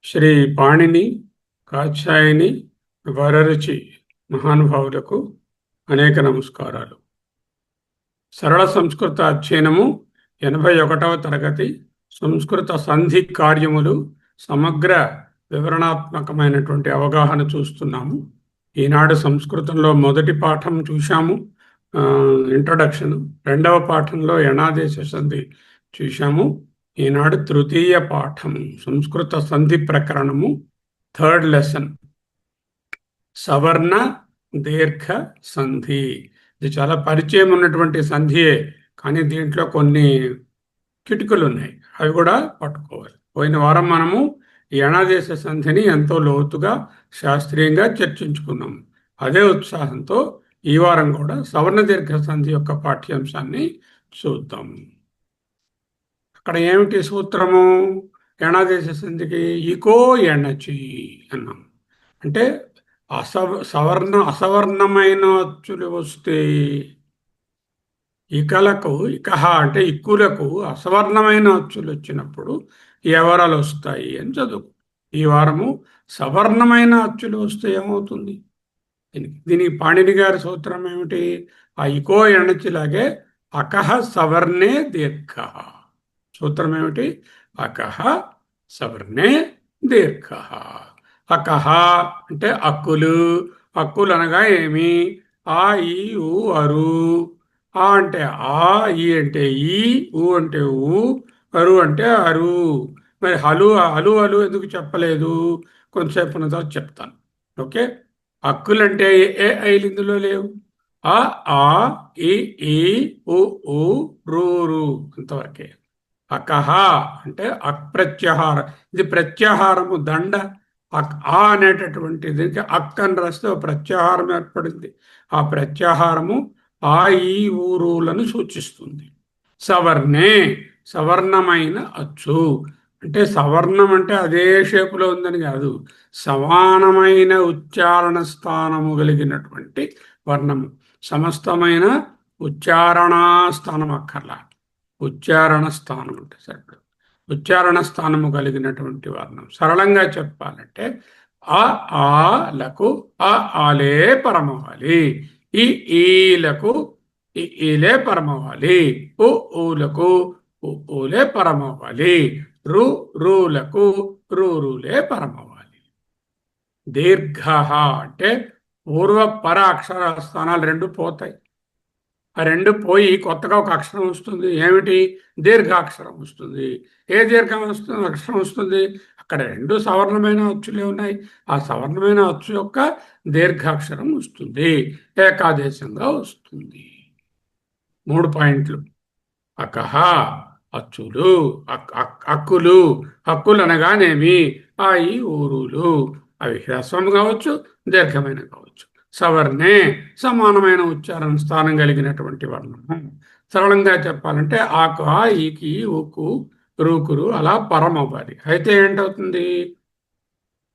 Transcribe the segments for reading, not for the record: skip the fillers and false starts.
శ్రీ పాణిని, కాత్యాయని, వరరుచి మహానుభావులకు అనేక నమస్కారాలు. సరళ సంస్కృత అధ్యయనము 81వ తరగతి సంస్కృత సంధి కార్యములు సమగ్ర వివరణాత్మకమైనటువంటి అవగాహన చూస్తున్నాము. ఈనాడు సంస్కృతంలో మొదటి పాఠం చూశాము, ఇంట్రొడక్షన్. రెండవ పాఠంలో యణాదేశ సంధి చూశాము. ఈనాడు తృతీయ పాఠం సంస్కృత సంధి ప్రకరణము, థర్డ్ లెసన్, సవర్ణ దీర్ఘ సంధి. ఇది చాలా పరిచయం ఉన్నటువంటి సంధియే, కానీ దీంట్లో కొన్ని కిటుకులు ఉన్నాయి, అవి కూడా పట్టుకోవాలి. పోయిన వారం మనము ఈ యణాదేశ సంధిని ఎంతో లోతుగా శాస్త్రీయంగా చర్చించుకున్నాము. అదే ఉత్సాహంతో ఈ వారం కూడా సవర్ణ దీర్ఘ సంధి యొక్క పాఠ్యాంశాన్ని చూద్దాం. అక్కడ ఏమిటి సూత్రము? యణాదేశ సంధికి ఇకో ఎణచి అన్నాం. అంటే అసవర్ణమైన అచ్చులు వస్తే, ఇకలకు ఇకహ అంటే ఇక్కులకు అసవర్ణమైన అచ్చులు వచ్చినప్పుడు ఎవరాలు వస్తాయి అని చదువు. ఈ వారము సవర్ణమైన అచ్చులు వస్తే ఏమవుతుంది? దీనికి పాణిని గారి సూత్రం ఏమిటి? ఆ ఇకో ఎణచిలాగే అకహ సవర్ణే దీర్ఘ. సూత్రం ఏమిటి? అకహ సవర్ణే దీర్ఘ. అకహ అంటే అక్కులు. అక్కులు అనగా ఏమి? ఆ, ఈ, ఊ, అరు. ఆ అంటే ఆ, ఈ అంటే ఈ, ఊ అంటే ఊ, అరు అంటే అరు. మరి హలు అలు అలు ఎందుకు చెప్పలేదు? కొంతసేపు ఉన్న తర్వాత చెప్తాను. ఓకే. అక్కులు అంటే ఏ ఐలు ఇందులో లేవు. ఆ, ఈ, ఉ, ఊ, రు, రు అంతవరకే. అకహ అంటే అప్రత్యాహారం. ఇది ప్రత్యాహారము, దండ. ఆ అనేటటువంటి దీనికి అక్ అని రాస్తే ప్రత్యాహారం ఏర్పడింది. ఆ ప్రత్యాహారము ఆ, ఈ, ఊరులను సూచిస్తుంది. సవర్ణే సవర్ణమైన అచ్చు. అంటే సవర్ణం అంటే అదే షేపులో ఉందని కాదు, సమానమైన ఉచ్చారణ స్థానము కలిగినటువంటి వర్ణము. సమస్తమైన ఉచ్చారణా స్థానం అక్కర్లా, ఉచ్చారణ స్థానం అంటే సరిపడు. ఉచ్చారణ స్థానము కలిగినటువంటి వర్ణం. సరళంగా చెప్పాలంటే ఆ, ఆలకు ఆ, ఆలే పరమవాలి. ఈ, ఈలకు ఈ, ఈలే పరమవాలి. ఉ, ఊలకు ఉ, ఊలే పరమవాలి. రు, రూలకు రు, రూలే పరమవాలి. దీర్ఘ అంటే పూర్వ పర అక్షర స్థానాలు రెండు పోతాయి. ఆ రెండు పోయి కొత్తగా ఒక అక్షరం వస్తుంది. ఏమిటి? దీర్ఘాక్షరం వస్తుంది. ఏ దీర్ఘం వస్తుంది? అక్షరం వస్తుంది. అక్కడ రెండు సవర్ణమైన అచ్చులే ఉన్నాయి. ఆ సవర్ణమైన అచ్చు యొక్క దీర్ఘాక్షరం వస్తుంది, ఏకాదేశంగా వస్తుంది. 3 పాయింట్లు. అకహ అచ్చులు, అక్కులు. హక్కులు అనగానేమి? ఆ, ఈ, ఊరులు. అవి హ్రస్వం కావచ్చు, దీర్ఘమైన కావచ్చు. సవర్ణే సమానమైన ఉచ్చారణ స్థానం కలిగినటువంటి వర్ణము. సరళంగా చెప్పాలంటే ఆకు, ఆ, ఈకి, ఊకు, రూకురు అలా పరం అవ్వాలి. అయితే ఏంటవుతుంది?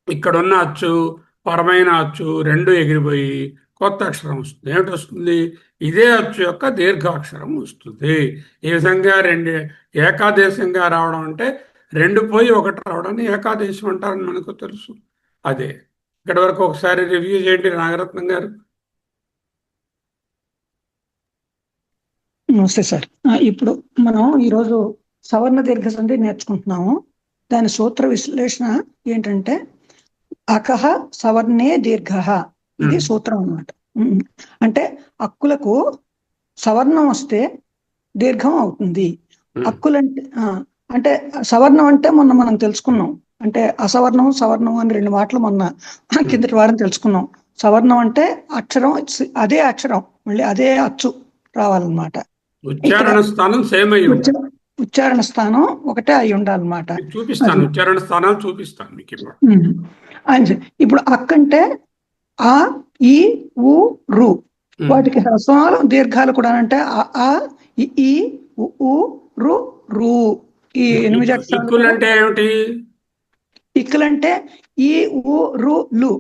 ఇక్కడున్న అచ్చు, పరమైన అచ్చు రెండు ఎగిరిపోయి కొత్త అక్షరం వస్తుంది. ఏమిటి వస్తుంది? ఇదే అచ్చు యొక్క దీర్ఘాక్షరం వస్తుంది. ఈ విధంగా రెండు ఏకాదేశంగా రావడం అంటే రెండు పోయి ఒకటి రావడాన్ని ఏకాదేశం అంటారని మనకు తెలుసు. అదే ఇక్కడ వరకు ఒకసారి రివ్యూ చేయండి నాగరత్నం గారు. నమస్తే సార్. ఇప్పుడు మనం ఈరోజు సవర్ణ దీర్ఘ సంధి నేర్చుకుంటున్నాము. దాని సూత్ర విశ్లేషణ ఏంటంటే అకహ సవర్ణే దీర్ఘ, ఇది సూత్రం అన్నమాట. అంటే అక్కులకు సవర్ణం వస్తే దీర్ఘం అవుతుంది. అక్కులంటే అంటే సవర్ణం అంటే మనం తెలుసుకున్నాం. అంటే అసవర్ణం సవర్ణం అని 2 మాటలు మొన్న కిందటి వారం తెలుసుకున్నాం. సవర్ణం అంటే అక్షరం, అదే అక్షరం మళ్ళీ అదే అచ్చు రావాలన్నమాట. ఉచ్చారణ స్థానం సేమ్ అయి ఉండాలి. ఉచ్చారణ స్థానం ఒకటే అయి ఉండాలన్నమాట. చూపిస్తాను, ఉచ్చారణ స్థానాలు చూపిస్తాను మీకు ఇప్పుడు అక్కంటే ఆ, ఈ, ఊ, రు. వాటికి హ్రస్వాలు దీర్ఘాలు కూడా. అంటే ఆ, ఈ, ఊ, రు, రు. ఈ 8 అక్షరాలు అంటే ఏమిటి? ఇక్కులంటే ఈ, ఊ, రు, లు.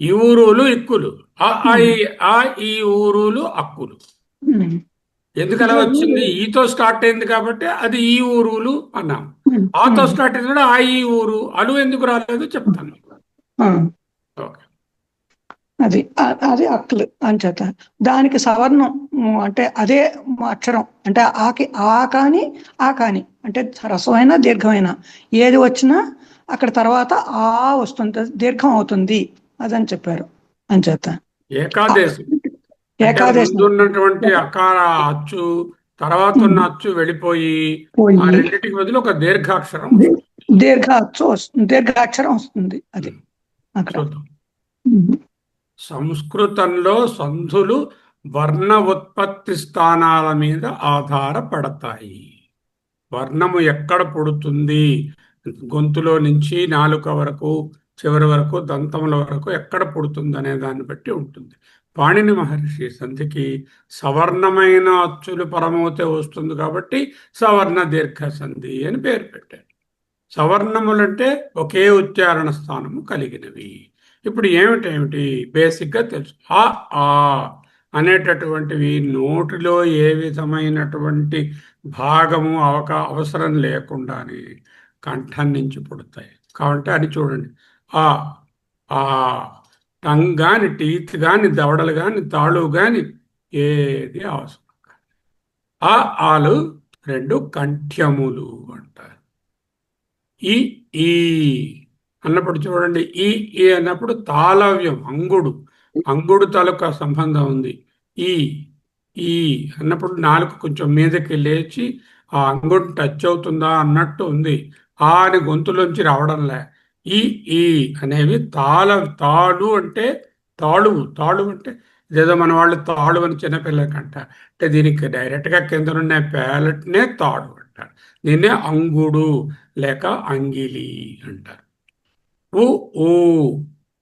ఈ ఊరులు ఇక్కులు. ఆ, ఈ ఊరులు అక్కులు. ఎందుకు అలా వచ్చింది? ఈతో స్టార్ట్ అయింది కాబట్టి అది ఈ ఊరులు అన్నాం. ఆతో స్టార్ట్ అయినాడు ఆ ఈ ఊరు అలు ఎందుకు రాలేదు చెప్తాను మీకు. ఓకే. అది అక్కలు అంచేత దానికి సవర్ణం అంటే అదే అక్షరం అంటే ఆ కాని ఆ కాని అంటే హ్రస్వమైన దీర్ఘమైన ఏది వచ్చినా అక్కడ తర్వాత ఆ వస్తుంది దీర్ఘం అవుతుంది అదని చెప్పారు అంచేత ఏకాదేశం అంటే ఏకాదేశం ముందున్నటువంటి అకార అచ్చు తర్వాత ఉన్న అచ్చు వెళ్ళిపోయి ఆ పోయి రెండింటికి బదులు ఒక దీర్ఘాక్షరం వస్తుంది. దీర్ఘ అచ్చు వస్తుంది దీర్ఘాక్షరం వస్తుంది అది అక్కడ. చూద్దాం. సంస్కృతంలో సంధులు వర్ణ ఉత్పత్తి స్థానాల మీద ఆధారపడతాయి. వర్ణము ఎక్కడ పుడుతుంది, గొంతులో నుంచి నాలుక వరకు చివరి వరకు దంతముల వరకు ఎక్కడ పుడుతుంది అనే దాన్ని బట్టి ఉంటుంది. పాణిని మహర్షి సంధికి సవర్ణమైన అచ్చులు పరమవుతే వస్తుంది కాబట్టి సవర్ణ దీర్ఘ సంధి అని పేరు పెట్టారు. సవర్ణములంటే ఒకే ఉచ్చారణ స్థానము కలిగినవి. ఇప్పుడు ఏమిటేమిటి బేసిక్గా తెలుసు. ఆ అనేటటువంటివి నోటిలో ఏ విధమైనటువంటి భాగము అవసరం లేకుండానే కంఠం నుంచి పుడతాయి. కాబట్టి అని చూడండి. ఆ ఆ టంగ్ కానీ టీత్ కానీ దవడలు కానీ తాళు కానీ ఏది అవసరం. ఆలు రెండు కంఠ్యములు అంటారు. ఈ ఈ అన్నప్పుడు చూడండి, ఈ అన్నప్పుడు తాళవ్యం అంగుడు తాలూకా సంబంధం ఉంది. ఈ ఈ అన్నప్పుడు నాలుక కొంచెం మీదకి లేచి ఆ అంగుడు టచ్ అవుతుందా అన్నట్టు ఉంది. ఆ అని గొంతులోంచి రావడంలే. ఈ ఈ అనేవి తాళు అంటే తాళు అంటే ఇదేదో మన వాళ్ళు తాళు అని చిన్నపిల్లలకంట అంటే దీనికి డైరెక్ట్గా కింద ఉన్న ప్యాలెట్నే తాడు అంటారు. దీన్నే అంగుడు లేక అంగిలి అంటారు. ఊ ఊ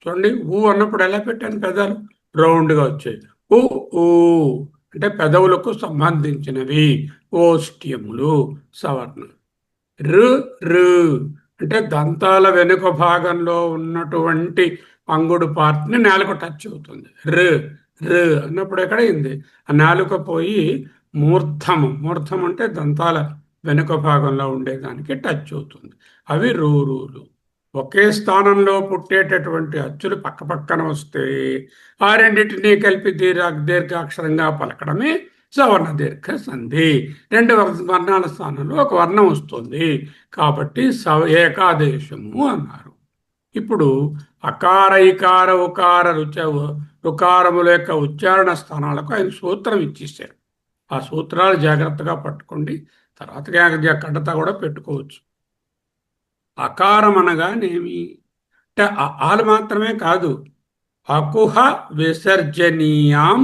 చూడండి, ఊ అన్నప్పుడు ఎలా పెట్టాను పెదాలు రౌండ్గా వచ్చాయి. ఊ ఊ అంటే పెదవులకు సంబంధించినవి ఓష్ట్యములు సవర్ణం. రు రు అంటే దంతాల వెనుక భాగంలో ఉన్నటువంటి అంగుడు పార్ట్ని నాలుక టచ్ అవుతుంది. రు రు అన్నప్పుడు ఎక్కడైంది ఆ నాలుక పోయి మూర్ధం అంటే దంతాల వెనుక భాగంలో ఉండేదానికి టచ్ అవుతుంది. అవి రూలు. ఒకే స్థానంలో పుట్టేటటువంటి అచ్చులు పక్క పక్కన వస్తే ఆ రెండింటినీ కలిపి దీర్ఘాక్షరంగా పలకడమే సవర్ణ దీర్ఘ సంధి. రెండు వర్ణాల స్థానంలో ఒక వర్ణం వస్తుంది కాబట్టి ఏకాదేశము అన్నారు. ఇప్పుడు అకార ఇకార ఉకార రుకారముల యొక్క ఉచ్చారణ స్థానాలకు ఆయన సూత్రం ఇచ్చేసారు. ఆ సూత్రాలు జాగ్రత్తగా పట్టుకోండి. తర్వాత కడత కూడా పెట్టుకోవచ్చు. అకారం అనగానేమి అంటే ఆలు మాత్రమే కాదు, అకుహ విసర్జనీయాం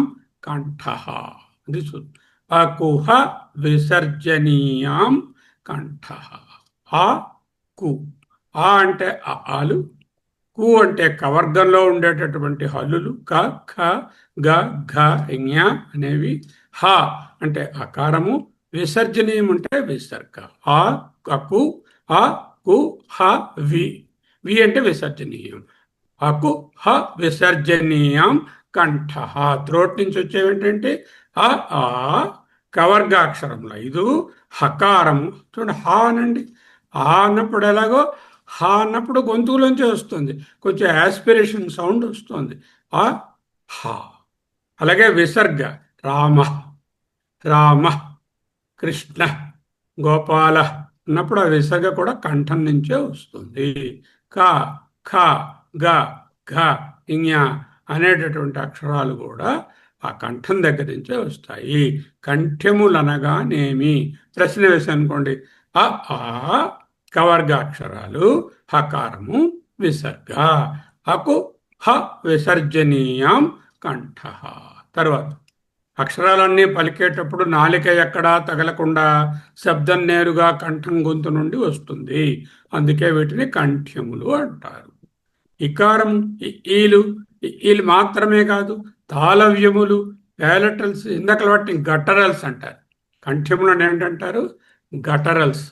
కంఠ అది అకుహ విసర్జనీయాం కంఠ. ఆ కు ఆ అంటే ఆలు, కు అంటే కవర్గంలో ఉండేటటువంటి హల్లులు క ఖ గ ఘ ఞ అనేవి, హ అంటే అకారము, విసర్జనీయం అంటే విసర్గ. ఆ అకు ఆ కు హ వి వి అంటే విసర్జనీయం. అకు హ విసర్జనీయం కంఠ. త్రోట్ నుంచి వచ్చేవి ఏంటంటే ఆ కవర్గాక్షరంలో ఇది హకారము. చూడండి హా అనండి. ఆ అన్నప్పుడు ఎలాగో హా అన్నప్పుడు గొంతులోంచి వస్తుంది, కొంచెం యాస్పిరేషన్ సౌండ్ వస్తుంది. ఆ హా. అలాగే విసర్గ రామ రామ కృష్ణ గోపాల అన్నప్పుడు ఆ విసర్గ కూడా కంఠం నుంచే వస్తుంది. క ఖ గ ఘ ఞ అనేటటువంటి అక్షరాలు కూడా ఆ కంఠం దగ్గర నుంచే వస్తాయి. కంఠ్యములనగానేమి ప్రశ్న వేసి అనుకోండి. ఆ కవర్గాక్షరాలు, హకారము, విసర్గ. హకు హ విసర్జనీయం కంఠ. తర్వాత అక్షరాలన్నీ పలికేటప్పుడు నాలిక ఎక్కడా తగలకుండా శబ్దం నేరుగా కంఠం గొంతు నుండి వస్తుంది. అందుకే వీటిని కంఠ్యములు అంటారు. ఇకారం ఈలు మాత్రమే కాదు, తాళవ్యములు ప్యాలటల్స్ ఇందాక వాటిని గటరల్స్ అంటారు. కంఠ్యములు ఏంటంటారు? గటరల్స్.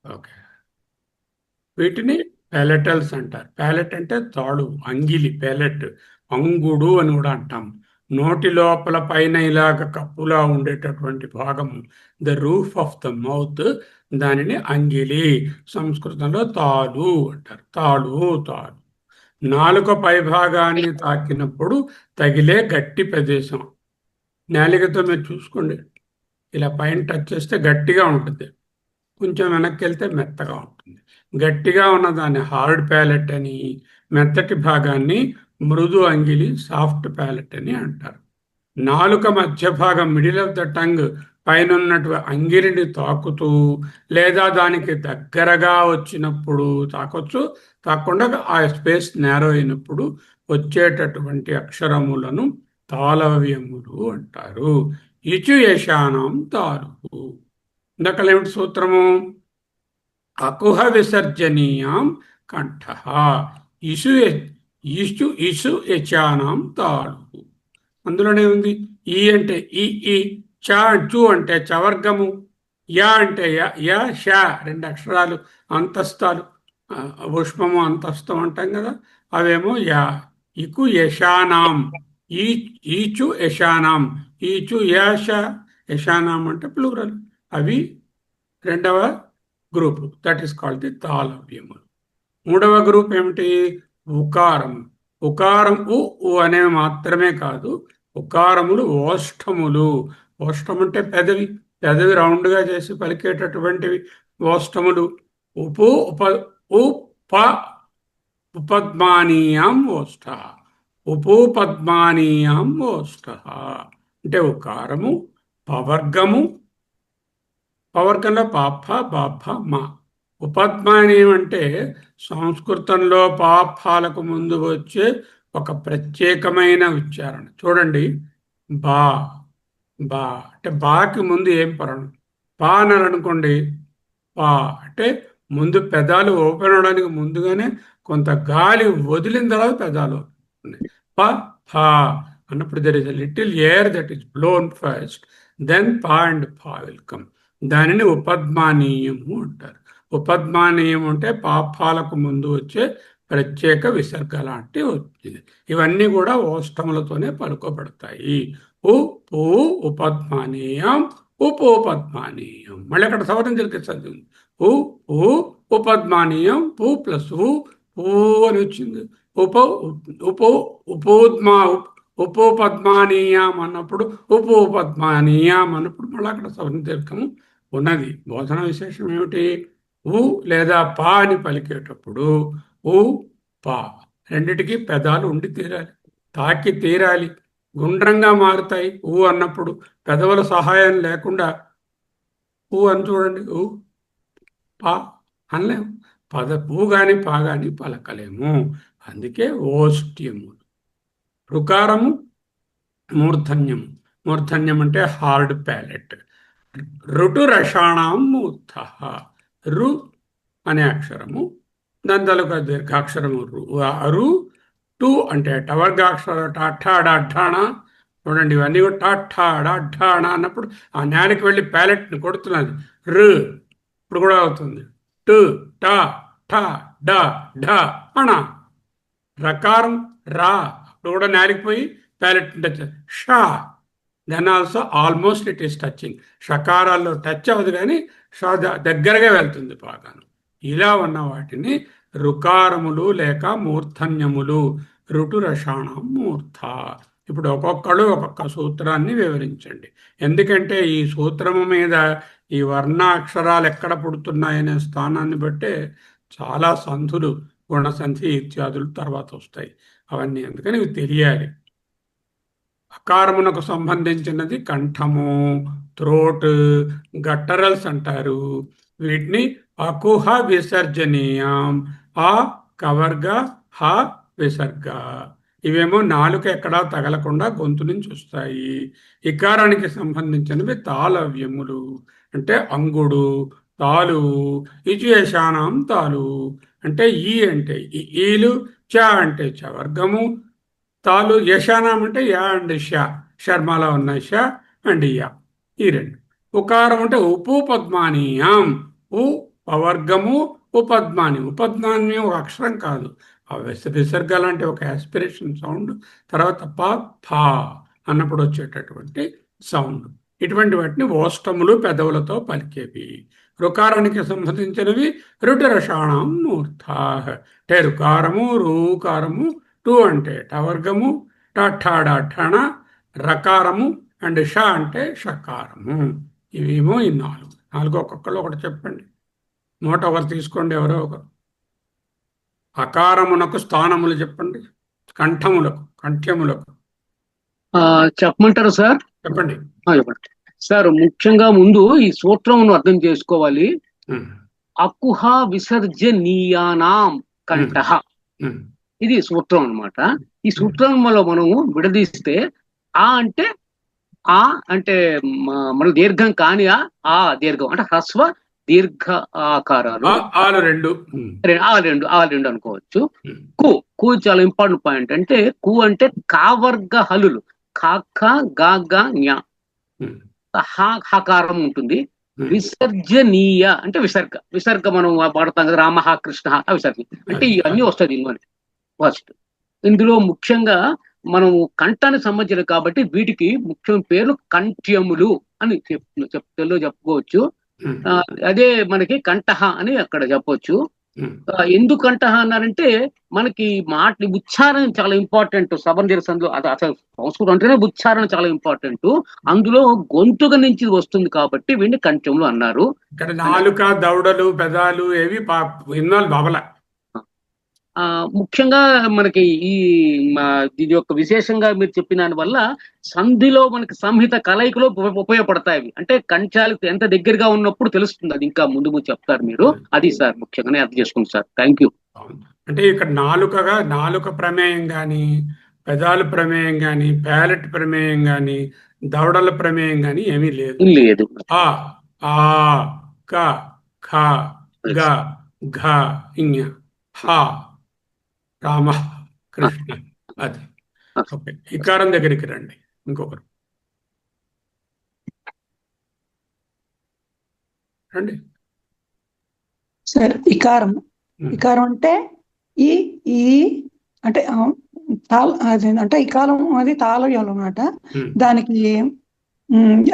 ఓకే, వీటిని ప్యాలెటల్స్ అంటారు. ప్యాలెట్ అంటే తాడు, అంగిలి, ప్యాలెట్. అంగుడు అని కూడా అంటాం. నోటి లోపల పైన ఇలాగ కప్పులా ఉండేటటువంటి భాగము, the roof of the mouth, దానిని అంగిలి, సంస్కృతంలో తాడు అంటారు. తాడు, తాడు. నాలుక పైభాగాన్ని తాకినప్పుడు తగిలే గట్టి ప్రదేశం. నాలికతో మీరు చూసుకోండి, ఇలా పైన టచ్ చేస్తే గట్టిగా ఉంటుంది, కొంచెం వెనక్కి వెళ్తే మెత్తగా ఉంటుంది. గట్టిగా ఉన్న దాన్ని హార్డ్ ప్యాలెట్ అని, మెత్తటి భాగాన్ని మృదు అంగిలి, సాఫ్ట్ ప్యాలెట్ అని అంటారు. నాలుక మధ్య భాగం, మిడిల్ ఆఫ్ ద టంగ్ పైన ఉన్నటువంటి అంగిలిని తాకుతూ లేదా దానికి దగ్గరగా వచ్చినప్పుడు తాకొచ్చు, తాకుండా ఆ స్పేస్ నేరో అయినప్పుడు వచ్చేటటువంటి అక్షరములను తాళవ్యములు అంటారు. ఇచు యశానం తారు. ఇందాకలేమిటి సూత్రము? అకుహ విసర్జనీయాం కంఠ. ఇషు ఇషు ఇషు యచానాం తాళు. అందులోనే ఉంది. ఈ అంటే ఈ, ఈ చ చు అంటే చవర్గము, యా అంటే యా షా, రెండు అక్షరాలు అంతస్తాలు, పుష్పము అంతస్తం అంటాం కదా, అవేమో యా. ఇకు యశానాం, ఈ ఈచు యశానాం, ఈచు యాష, యశానాం అంటే ప్లూరల్. అవి రెండవ group, that is called the తాళవ్యములు. మూడవ గ్రూప్ ఏమిటి? ఉకారం. ఉకారం ఉ అనేవి మాత్రమే కాదు, ఉకారములు ఓష్టములు. ఓష్టం అంటే పెదవి, పెదవి రౌండ్గా చేసి పలికేటటువంటివి ఓష్టములు. ఉపు ఉప ఉప ఉపద్మానీయాం ఓష్ట. ఉపపద్మానీయాం ఓష్ట అంటే ఉకారము, పవర్గము, పవర్గంలో పాప బాప మా. ఉపద్మానీయం అంటే సంస్కృతంలో పాపాలకు ముందు వచ్చే ఒక ప్రత్యేకమైన ఉచ్చారణ. చూడండి, బా, బా అంటే బాకి ముందు ఏం పరణం? పా అన్నారు అనుకోండి, పా అంటే ముందు పెదాలు ఓపెన్ అవడానికి ముందుగానే కొంత గాలి వదిలిన తర్వాత పెదాలు ఉన్నాయి. ప ఫా అన్నప్పుడు there is a little air that is blown first, then పా అండ్ ఫా విల్ కమ్. దానిని ఉపద్మానీయము అంటారు. ఉపద్మానీయం అంటే పాపాలకు ముందు వచ్చే ప్రత్యేక విసర్గ లాంటి వచ్చింది. ఇవన్నీ కూడా ఓష్టములతోనే పలుకోబడతాయి. ఉ పూ ఉపద్మానీయం, ఉపోపద్మానీయం. మళ్ళీ అక్కడ సవరం జరిగిస్తుంది. ఉ ఊ ఉపద్మానీయం, పూ ప్లస్ ఊ, పూ అని వచ్చింది. ఉప ఉపో ఉపోద్మా ఉపోపద్మానీయం అన్నప్పుడు, ఉపోపద్మానీయం అన్నప్పుడు మళ్ళీ అక్కడ సవరం దీర్ఘము ఉన్నది. బోధన విశేషం ఏమిటి? ఉ లేదా పా అని పలికేటప్పుడు ఉ పా రెండిటికి పెదాలు ఉండి తీరాలి, తాకి తీరాలి, గుండ్రంగా మారుతాయి. ఊ అన్నప్పుడు పెదవుల సహాయం లేకుండా ఊ అని చూడండి, ఊ పా అనలేము. ఊ గాని పా గాని పలకలేము. అందుకే ఓష్ట్యము. రుకారము, మూర్ధన్యము. మూర్ధన్యం అంటే హార్డ్ ప్యాలెట్. రుటు రషాణం మూర్ధ. రు అనే అక్షరము, దాని తాలూకా దీర్ఘాక్షరము రు. రు టు అంటే టవర్గాక్షర టాఠాడ అడ్డాణ. చూడండి, ఇవన్నీ కూడా టాఠాడ అడ్డాణ అన్నప్పుడు ఆ నేలకి వెళ్ళి ప్యాలెట్ని కొడుతున్నది. రు ఇప్పుడు కూడా అవుతుంది. టు టా ఠా డ ఢ అణ. రకారం రా ఇప్పుడు కూడా నేలకిపోయి ప్యాలెట్ టచ్. షా then also almost it is touching. షకారాల్లో టచ్ అవ్వదు కానీ షా దగ్గరగా వెళ్తుంది బాగాను. ఇలా ఉన్న వాటిని రుకారములు లేక మూర్ధన్యములు. రుటు రషాణం మూర్ధ. ఇప్పుడు ఒక్కొక్కడు ఒక్కొక్క సూత్రాన్ని వివరించండి. ఎందుకంటే ఈ సూత్రము మీద ఈ వర్ణాక్షరాలు ఎక్కడ పుడుతున్నాయనే స్థానాన్ని బట్టే చాలా సంధులు, గుణసంధి ఇత్యాదులు తర్వాత వస్తాయి. అవన్నీ అందుకని ఇవి తెలియాలి. అకారమునకు సంబంధించినది కంఠము, థ్రోట్, గట్టరల్స్ అంటారు. వీటిని అకుహ విసర్జనీయం. ఆ కవర్గ, హ విసర్గ. ఇవేమో నాలుక ఎక్కడా తగలకుండా గొంతు నుంచి వస్తాయి. ఇకారానికి సంబంధించినవి తాళవ్యములు అంటే అంగుడు, తాలు. ఇచుయేషానాం తాలు అంటే ఈ అంటే ఈలు, చ అంటే చవర్గము, తాలు. యశానాం అంటే యా అండ్ షా, శర్మలో ఉన్న షా అండ్ యా, ఈ రెండు. ఉకారం అంటే ఉపు పద్మానీయం. ఉ పవర్గము, ఉపద్మాని. ఉపద్మాని ఒక అక్షరం కాదు, ఆ విసర్గ లాంటి ఒక యాస్పిరేషన్ సౌండ్, తర్వాత ఫా అన్నప్పుడు వచ్చేటటువంటి సౌండ్. ఇటువంటి వాటిని ఓష్టములు పెదవులతో పలికేవి. రుకారానికి సంబంధించినవి రుటిరషాణం మూర్ధా. అంటే రుకారము, రూకారము, టు అంటే టవర్గము, ఠణ, రకారము అండ్ ష అంటే షకారము. ఇవేమో ఈ నాలుగు ఒక్కొక్కరు ఒకటి చెప్పండి. నోట ఒకరు తీసుకోండి, ఎవరో ఒకరు. అకారమునకు స్థానములు చెప్పండి, కంఠ్యములకు చెప్పమంటారా సార్? చెప్పండి. చెప్పండి సార్. ముఖ్యంగా ముందు ఈ సూత్రమును అర్థం చేసుకోవాలి. అకుహ విసర్జనీయానాం కంఠః, ఇది సూత్రం అన్నమాట. ఈ సూత్రంలో మనము విడదీస్తే ఆ అంటే మన దీర్ఘం కాని ఆ దీర్ఘం అంటే హ్రస్వ దీర్ఘ ఆకారాలు ఆలు రెండు అనుకోవచ్చు. కు చాలా ఇంపార్టెంట్ పాయింట్. అంటే కు అంటే కావర్గ హలులు, ఖ గ ఞ, హకారం ఉంటుంది. విసర్జనీయ అంటే విసర్గ మనం వాడతాం కదా, రామ కృష్ణ విసర్గ అంటే ఇవన్నీ వస్తాయి దీనిలో. ఫస్ట్ ఇందులో ముఖ్యంగా మనము కంఠానికి సంబంధించిన కాబట్టి వీటికి ముఖ్యం పేర్లు కంఠ్యములు అని చెప్పుకోవచ్చు. అదే మనకి కంఠః అని అక్కడ చెప్పొచ్చు. ఎందుకు కంఠః అన్నారంటే మనకి ఉచ్చారణ చాలా ఇంపార్టెంట్. సవర్ణ దీర్ఘంలో అసలు సంస్కృతం అంటేనే ఉచ్చారణ చాలా ఇంపార్టెంట్. అందులో గొంతుక నుంచి వస్తుంది కాబట్టి వీడిని కంఠ్యములు అన్నారు. ఇక్కడ నాలుక, దవడలు, పెదాలు ఏవి ఇన్నాళ్ళు బాబల. ముఖ్యంగా మనకి దీని యొక్క విశేషంగా మీరు చెప్పిన దాని వల్ల సంధిలో మనకి సంహిత కలయికలో ఉపయోగపడతాయి. అంటే కంఠాలకు ఎంత దగ్గరగా ఉన్నప్పుడు తెలుస్తుంది. అది ఇంకా ముందు చెప్తారు మీరు. అది సార్ ముఖ్యంగానే అర్థం చేసుకుంది సార్. Thank you. అంటే ఇక్కడ నాలుక ప్రమేయం కానీ, పెదాలు ప్రమేయం కానీ, ప్యాలెట్ ప్రమేయం కానీ, దవడల ప్రమేయం కానీ ఏమీ లేదు. ఆ క ఖ గ ఘ ఇఞ హ రామ కృష్ణ. అది ఓకే. ఇకారం దగ్గరికి రండి. ఇంకొకరు రండి సార్. ఇకారం అంటే ఈ అంటే అంటే ఇకారం అది తాళవ్యం అన్నమాట. దానికి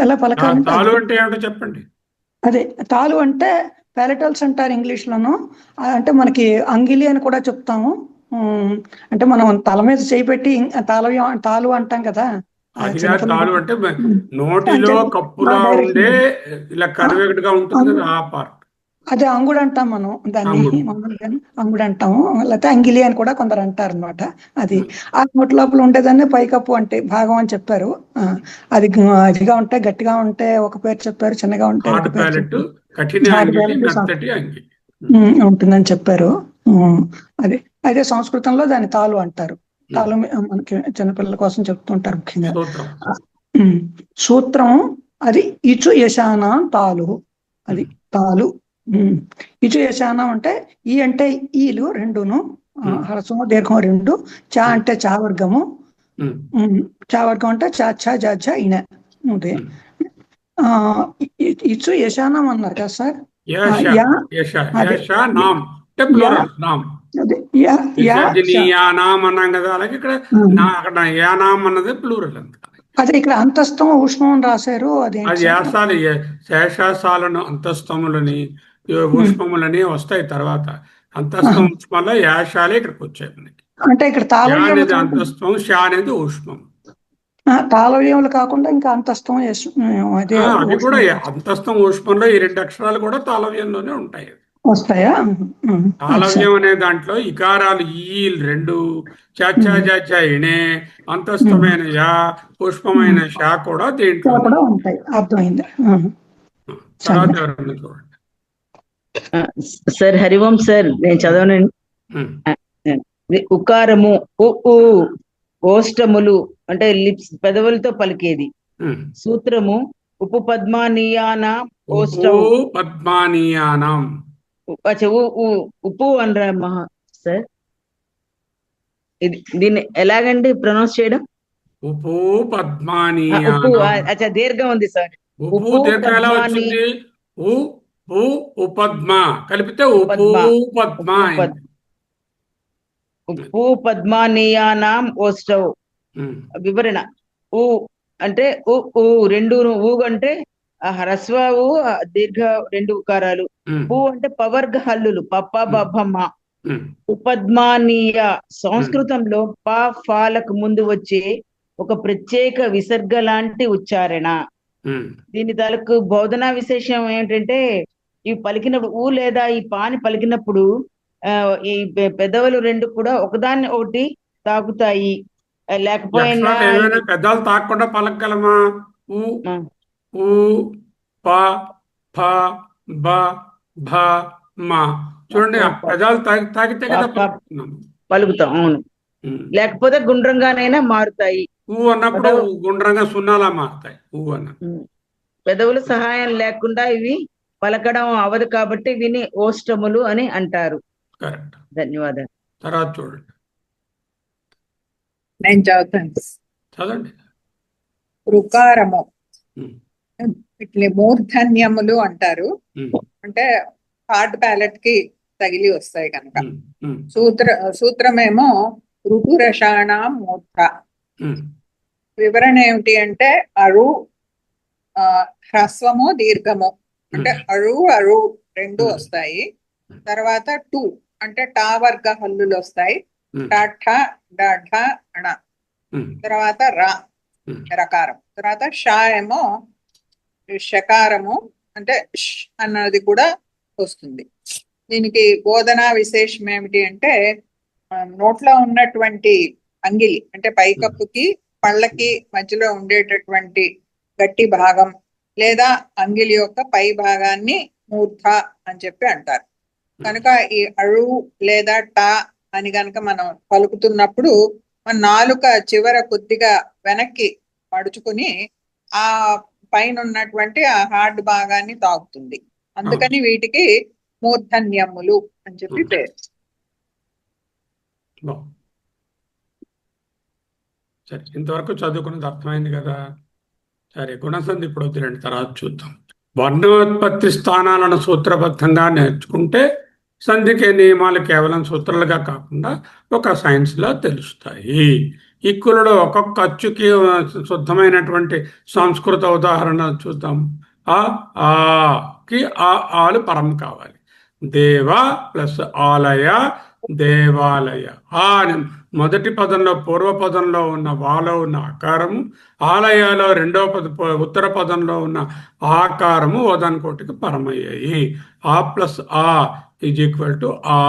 ఎలా పలకాలి? తాళు అంటే ఏమిటో చెప్పండి. అదే తాళు అంటే పాలటల్స్ అంటారు ఇంగ్లీష్ లోను. అంటే మనకి అంగిలి అని కూడా చెప్తాము. అంటే మనం తల మీద చేయి పెట్టి తాళు అంటాం కదా. తాళు అంటే నోటిలో కప్పులా ఉండే ఇలా కర్వేగడ్గా ఉంటుంది కదా, ఆ పార్ట్. అదే అంగుడు అంటాం మనం దాన్ని. మామూలుగా అంగుడు అంటాము, లేకపోతే అంగిలి అని కూడా కొందరు అంటారు అనమాట. అది ఆ నోటి లోపల ఉండేదాన్ని పైకప్పు అంటే భాగం అని చెప్పారు. అది అదిగా ఉంటే, గట్టిగా ఉంటే ఒక పేరు చెప్పారు, చిన్నగా ఉంటే ఒక పేరు ఉంటుందని చెప్పారు. అది అయితే సంస్కృతంలో దాన్ని తాళు అంటారు. తాళు మనకి చిన్నపిల్లల కోసం చెప్తుంటారు ముఖ్యంగా. సూత్రం అది ఇచు యశాన తాలు, అది తాలు. ఇచు యశానం అంటే ఈ అంటే ఈలు రెండును, హ్రస్వము దీర్ఘం రెండు. చా అంటే చావర్గము, చావర్గం అంటే చా జ ఇన. అదే ఇచు యశానం అన్నారు కదా సార్. అన్నాం కదా, అలాగే ఇక్కడ అక్కడ యానాం అన్నది ప్లూరల్. అదే ఇక్కడ అంతస్థం ఊష్మం అని రాశారు. అది యాసాలు, శేషాసాలను అంతస్తములని ఊష్మములని వస్తాయి తర్వాత. అంతస్థం ఊష్మంలో యాశాలే ఇక్కడికి వచ్చాయి మనకి. అంటే ఇక్కడ తాళవ్యం అంతస్థం, షా అనేది ఊష్మం. తాళవ్యములు కాకుండా ఇంకా అంతస్థం అవి కూడా అంతస్థం ఊష్మంలో ఈ రెండు అక్షరాలు కూడా తాళవ్యంలోనే ఉంటాయి. వస్తాయా? తాళవ్యం అనే దాంట్లో ఇకారాలు ఈ రెండు, చ ఇణే, అంతస్థమైన యా, పుష్పమైన షా కూడా దీంట్లో ఉంటాయి. అర్థమైంది. తర్వాత ఎవరన్నా చూడండి సార్. హరివం సార్, నేను చదవనండి. ఉకారము ఓష్టములు అంటే లిప్స్, పెదవులతో పలికేది. సూత్రము ఉపపద్మానీయానాం ఓష్టము పద్మానీయానాం. ఉప్పు అనరా సార్? దీన్ని ఎలాగండి ప్రొనౌన్స్ చేయడం? ఉప్పు పద్మానీయానాం. దీర్ఘం ఉంది సార్. ఉప్పు దీర్ఘం ఎలా వచ్చింది? ఉ ఉపద్మ కలిపితే ఉపు ఉపద్మ. పద్మ ఉప్పు అయింది. ఉప్పు పద్మానీయానాం ఓష్టౌ. ఉమ్, వివరణ. ఊ అంటే ఊ రెండు ఊ అంటే హ్రస్వ ఊ దీర్ఘ రెండు ఉకారాలు. ఉమ్, ఊ అంటే పవర్గ హల్లులు పప్ప బబ్బమ్మ. ఉమ్, ఉపద్మానీయ సంస్కృతంలో పా ఫాలకు ముందు వచ్చే ఒక ప్రత్యేక విసర్గ లాంటి ఉచ్చారణ. ఉమ్. దీని తాలూకు బోధనా విశేషం ఏంటంటే ఈ పలికినప్పుడు ఊ లేదా ఈ పాని పలికినప్పుడు ఈ పెదవులు రెండు కూడా ఒకదాన్ని ఒకటి తాకుతాయి. లేకపోయినా అక్షరాలు ఏమైనా పెద్దలు తాకుండా పలకగలమా? ఉ ఆ, ఊ ప ఫ బ భ మ. చూడండి, ఆ పెదాలు తాకితే కదా పలుకుతున్నాం. పలుకుతాం. అవును. ఉమ్. లేకపోతే గుండ్రంగానైనా మారుతాయి. ఊ అన్నప్పుడు గుండ్రంగా సున్నాలా మారుతాయి. ఊ అన్న పెదవుల సహాయం లేకుండా ఇవి పలకడం అవదు కాబట్టి విని ఓష్టములు అని అంటారు. కరెక్ట్. ధన్యవాదాలు. తర్వాత చూడండి, నేను చదువుతాను. చదవండి. రుకారము ఉమ్, ఇట్లా మూర్ధన్యములు అంటారు. ఉమ్, అంటే హార్డ్ ప్యాలెట్ కి తగిలి వస్తాయి కనుక. ఉమ్, ఉమ్, సూత్రమేమో ఋతురషాణ మూర్ధ. ఉమ్, వివరణ ఏమిటి అంటే అరు హ్రస్వము దీర్ఘము అంటే అరు రెండు వస్తాయి. తర్వాత టు అంటే టా వర్గ హల్లులు వస్తాయి. ఉమ్, ఠ ఢ అణ. ఉమ్, తర్వాత రా రకారం. తర్వాత షా ఏమో షకారము అంటే ష్ అన్నది కూడా వస్తుంది. దీనికి బోధనా విశేషం ఏమిటి అంటే నోట్లో ఉన్నటువంటి అంగిలి అంటే పైకప్పుకి పళ్ళకి మధ్యలో ఉండేటటువంటి గట్టి భాగం లేదా అంగిలి యొక్క పై భాగాన్ని మూర్ధ అని చెప్పి అంటారు. కనుక ఈ అడు లేదా టా అని గనక మనం పలుకుతున్నప్పుడు మన నాలుక చివర కొద్దిగా వెనక్కి మడుచుకుని ఆ పైన ఉన్నటువంటి ఆ హార్డ్ భాగాన్ని తాకుతుంది. అందుకని వీటికి మూర్ధన్యములు అని చెప్పి పేరు. సరే, ఇంతవరకు చదువుకున్నది అర్థమైంది కదా. సరే, గుణసంధి ఇప్పుడు వద్దులేండి, తర్వాత చూద్దాం. వర్ణోత్పత్తి స్థానాలను సూత్రబద్ధంగా నేర్చుకుంటే సంధికే నియమాలు కేవలం సూత్రాలుగా కాకుండా ఒక సైన్స్లో తెలుస్తాయి. ఇక్కులలో ఒక్కొక్క అచ్చుకి శుద్ధమైనటువంటి సంస్కృత ఉదాహరణ చూద్దాం. ఆకి ఆలు పరం కావాలి. దేవ ప్లస్ ఆలయ దేవాలయ. ఆ అని మొదటి పదంలో పూర్వపదంలో ఉన్న వాలో ఉన్న ఆకారము, ఆలయాలో ఉత్తర పదంలో ఉన్న ఆకారము ఓదానికోటికి పరమయ్యాయి. ఆ ప్లస్ ఆ ఈజ్ ఈక్వల్ టు ఆ.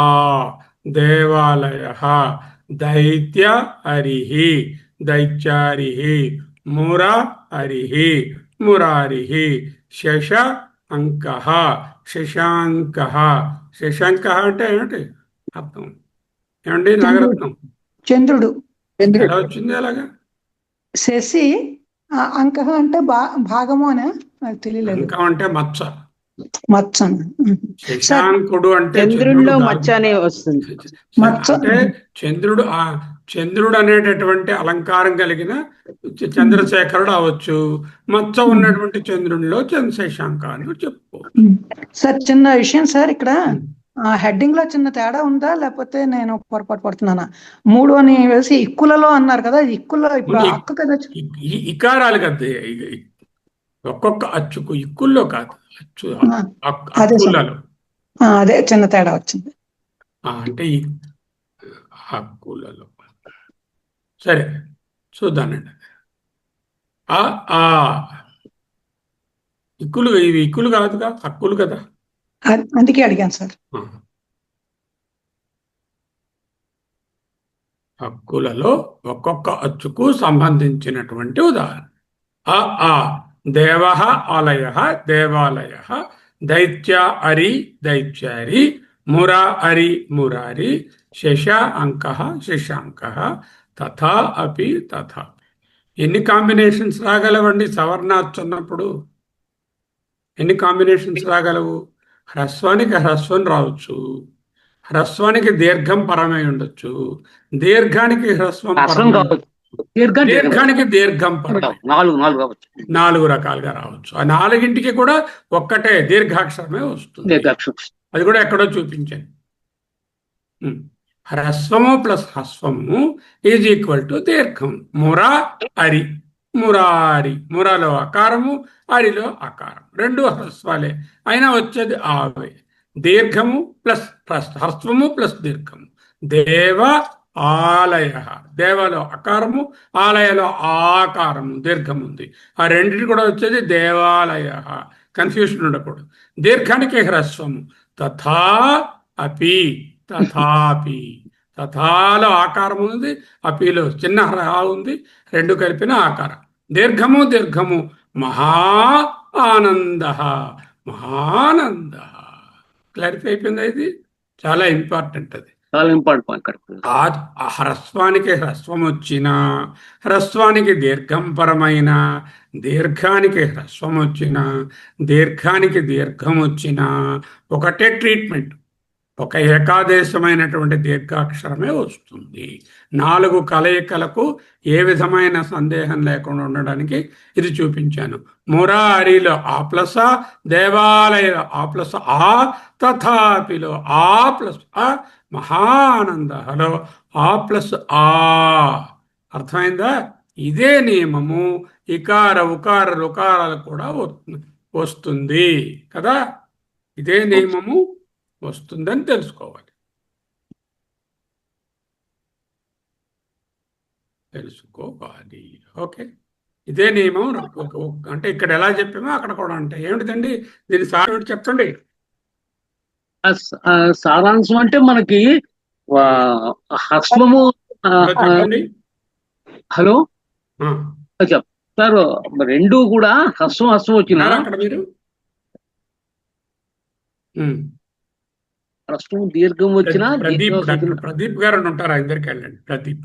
దేవాలయ దైత్య హరిహి దైత్యారిహి, ముర హరిహి మురారిహి, శశ అంక శశాంక. శశాంక అంటే ఏమిటి అర్థం? ఏమండి నాగరత్నం? చంద్రుడు. ఎలా వచ్చింది అలాగా? శశి అంక అంటే భాగము అనే నాకు తెలియలేదు. అంకం అంటే మచ్చ. మచ్చ. శశాంకుడు అంటే చంద్రుడిలో చంద్రుడు మచ్చ కాదు. అనే వస్తుంది. మచ్చ అంటే చంద్రుడు అనేటటువంటి అలంకారం కలిగిన చంద్రశేఖరుడు అవచ్చు. మచ్చ ఉన్నటువంటి చంద్రునిలో శశాంక అని చెప్పు. సార్, చిన్న విషయం సార్, ఇక్కడ హెడ్డింగ్ లో చిన్న తేడా ఉందా లేకపోతే నేను పొరపాటు పడుతున్నానా? 3 అని వేసి ఇక్కులలో అన్నారు కదా, ఇక్కుల్లో ఇప్పుడు అక్క కదా. ఇకారాలు కదా, ఒక్కొక్క అచ్చుకు ఇక్కుల్లో కాదు, అచ్చు హక్కులలో. అదే చిన్న తేడా వచ్చింది. అంటే హక్కులలో. సరే, చూద్దానండి. ఇవి ఇక్కులు కాదుగా, హక్కులు కదా. అందుకే అడిగాను సార్. హక్కులలో ఒక్కొక్క అచ్చుకు సంబంధించినటువంటి ఉదాహరణ. ఆ దేవ ఆలయ దేవాలయ, దైత్య అరి దైత్యారి, ముర అరి మురారి, శశ అంక శశాంక, తథా అపి తథా. ఎన్ని కాంబినేషన్స్ రాగలవండి సవర్ణాచ్చు అన్నప్పుడు? ఎన్ని కాంబినేషన్స్ రాగలవు? హ్రస్వానికి హ్రస్వం రావచ్చు, హ్రస్వానికి దీర్ఘం పరమై ఉండొచ్చు, దీర్ఘానికి హ్రస్వం అసలు పరమై కావచ్చు. దీర్ఘానికి దీర్ఘం పరమై నాలుగు రావచ్చు. 4 రకాలుగా రావచ్చు. ఆ 4గింటికి కూడా ఒక్కటే దీర్ఘాక్షరమే వస్తుంది. దీర్ఘాక్షరం. అది కూడా ఎక్కడో చూపించాను. హ్రస్వము ప్లస్ హ్రస్వము ఈజ్ ఈక్వల్ టు దీర్ఘం. మురా అరి, మురారి. మురాలో అకారము, అరిలో అకారం, రెండు హ్రస్వాలే అయినా వచ్చేది ఆవే. దీర్ఘము ప్లస్ హ్రస్వము ప్లస్ దీర్ఘము. దేవ ఆలయ. దేవలో అకారము, ఆలయలో ఆకారము, దీర్ఘం ఉంది. ఆ రెండింటి కూడా వచ్చేది దేవాలయ. కన్ఫ్యూషన్ ఉండకూడదు. దీర్ఘానికి హ్రస్వము. తథా అపి, తథాపి. తథాలో ఆకారం ఉంది, అపిలో చిన్న హ్రా ఉంది, రెండు కలిపిన ఆకారం. దీర్ఘము మహా ఆనంద. మహానంద. క్లారిఫై అయిపోయిందా? ఇది చాలా ఇంపార్టెంట్. అది చాలా ఇంపార్టెంట్. ఆ హ్రస్వానికి హ్రస్వం వచ్చినా, హ్రస్వానికి దీర్ఘం పరమైన, దీర్ఘానికి హ్రస్వం వచ్చినా, దీర్ఘానికి దీర్ఘం వచ్చినా ఒకటే ట్రీట్మెంట్. ఒక ఏకాదేశమైనటువంటి దీర్ఘాక్షరమే వస్తుంది. 4 కలయికలకు ఏ విధమైన సందేహం లేకుండా ఉండడానికి ఇది చూపించాను. మురారిలో ఆ ప్లస్ ఆ, దేవాలయలో ఆ ప్లస్ ఆ, తథాపిలో ఆ ప్లస్ ఆ, మహానందలో ఆ ప్లస్ ఆ. అర్థమైందా? ఇదే నియమము ఇకార ఉకార రుకారాలకు కూడా వస్తుంది కదా. ఇదే నియమము వస్తుందని తెలుసుకోవాలి. ఓకే, ఇదే నియమం. అంటే ఇక్కడ ఎలా చెప్పామో అక్కడ కూడా ఉంటాయి. ఏమిటిదండి దీని సారం చెప్పండి. సారాంశం అంటే మనకి హ్రస్వము. చెప్పండి. హలో చెప్తారు. రెండు కూడా హ్రస్వం వచ్చిన అక్కడ మీరు హ్రస్వం దీర్ఘం వచ్చిన ప్రదీప్ గారు అని ఉంటారు. ఇద్దరికి వెళ్ళండి. ప్రదీప్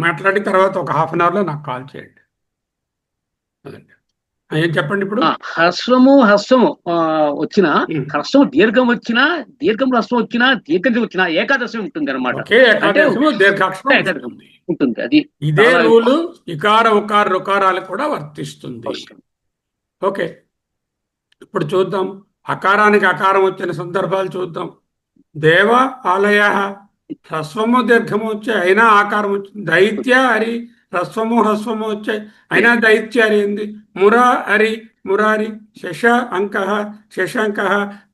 మాట్లాడిన తర్వాత ఒక హాఫ్ అన్ అవర్లో నాకు కాల్ చేయండి. అదండి. ఏం చెప్పండి ఇప్పుడు. హ్రస్వము వచ్చిన, హ్రస్వం దీర్ఘం వచ్చినా, దీర్ఘం హ్రస్వం వచ్చినా, దీర్ఘం వచ్చినా ఏకాదశం ఉంటుంది అనమాట. ఉంటుంది. అది ఇదే రూలు ఇకార ఉకార రుకారాలు కూడా వర్తిస్తుంది. ఓకే, ఇప్పుడు చూద్దాం. అకారానికి అకారం వచ్చిన సందర్భాలు చూద్దాం. దేవ ఆలయ హ్రస్వము దీర్ఘము వచ్చాయి అయినా ఆకారం వచ్చింది. దైత్య హరి హ్రస్వము వచ్చాయి అయినా దైత్య హరి ఉంది. మురా హరి మురారి. శశ అంక శశాంక.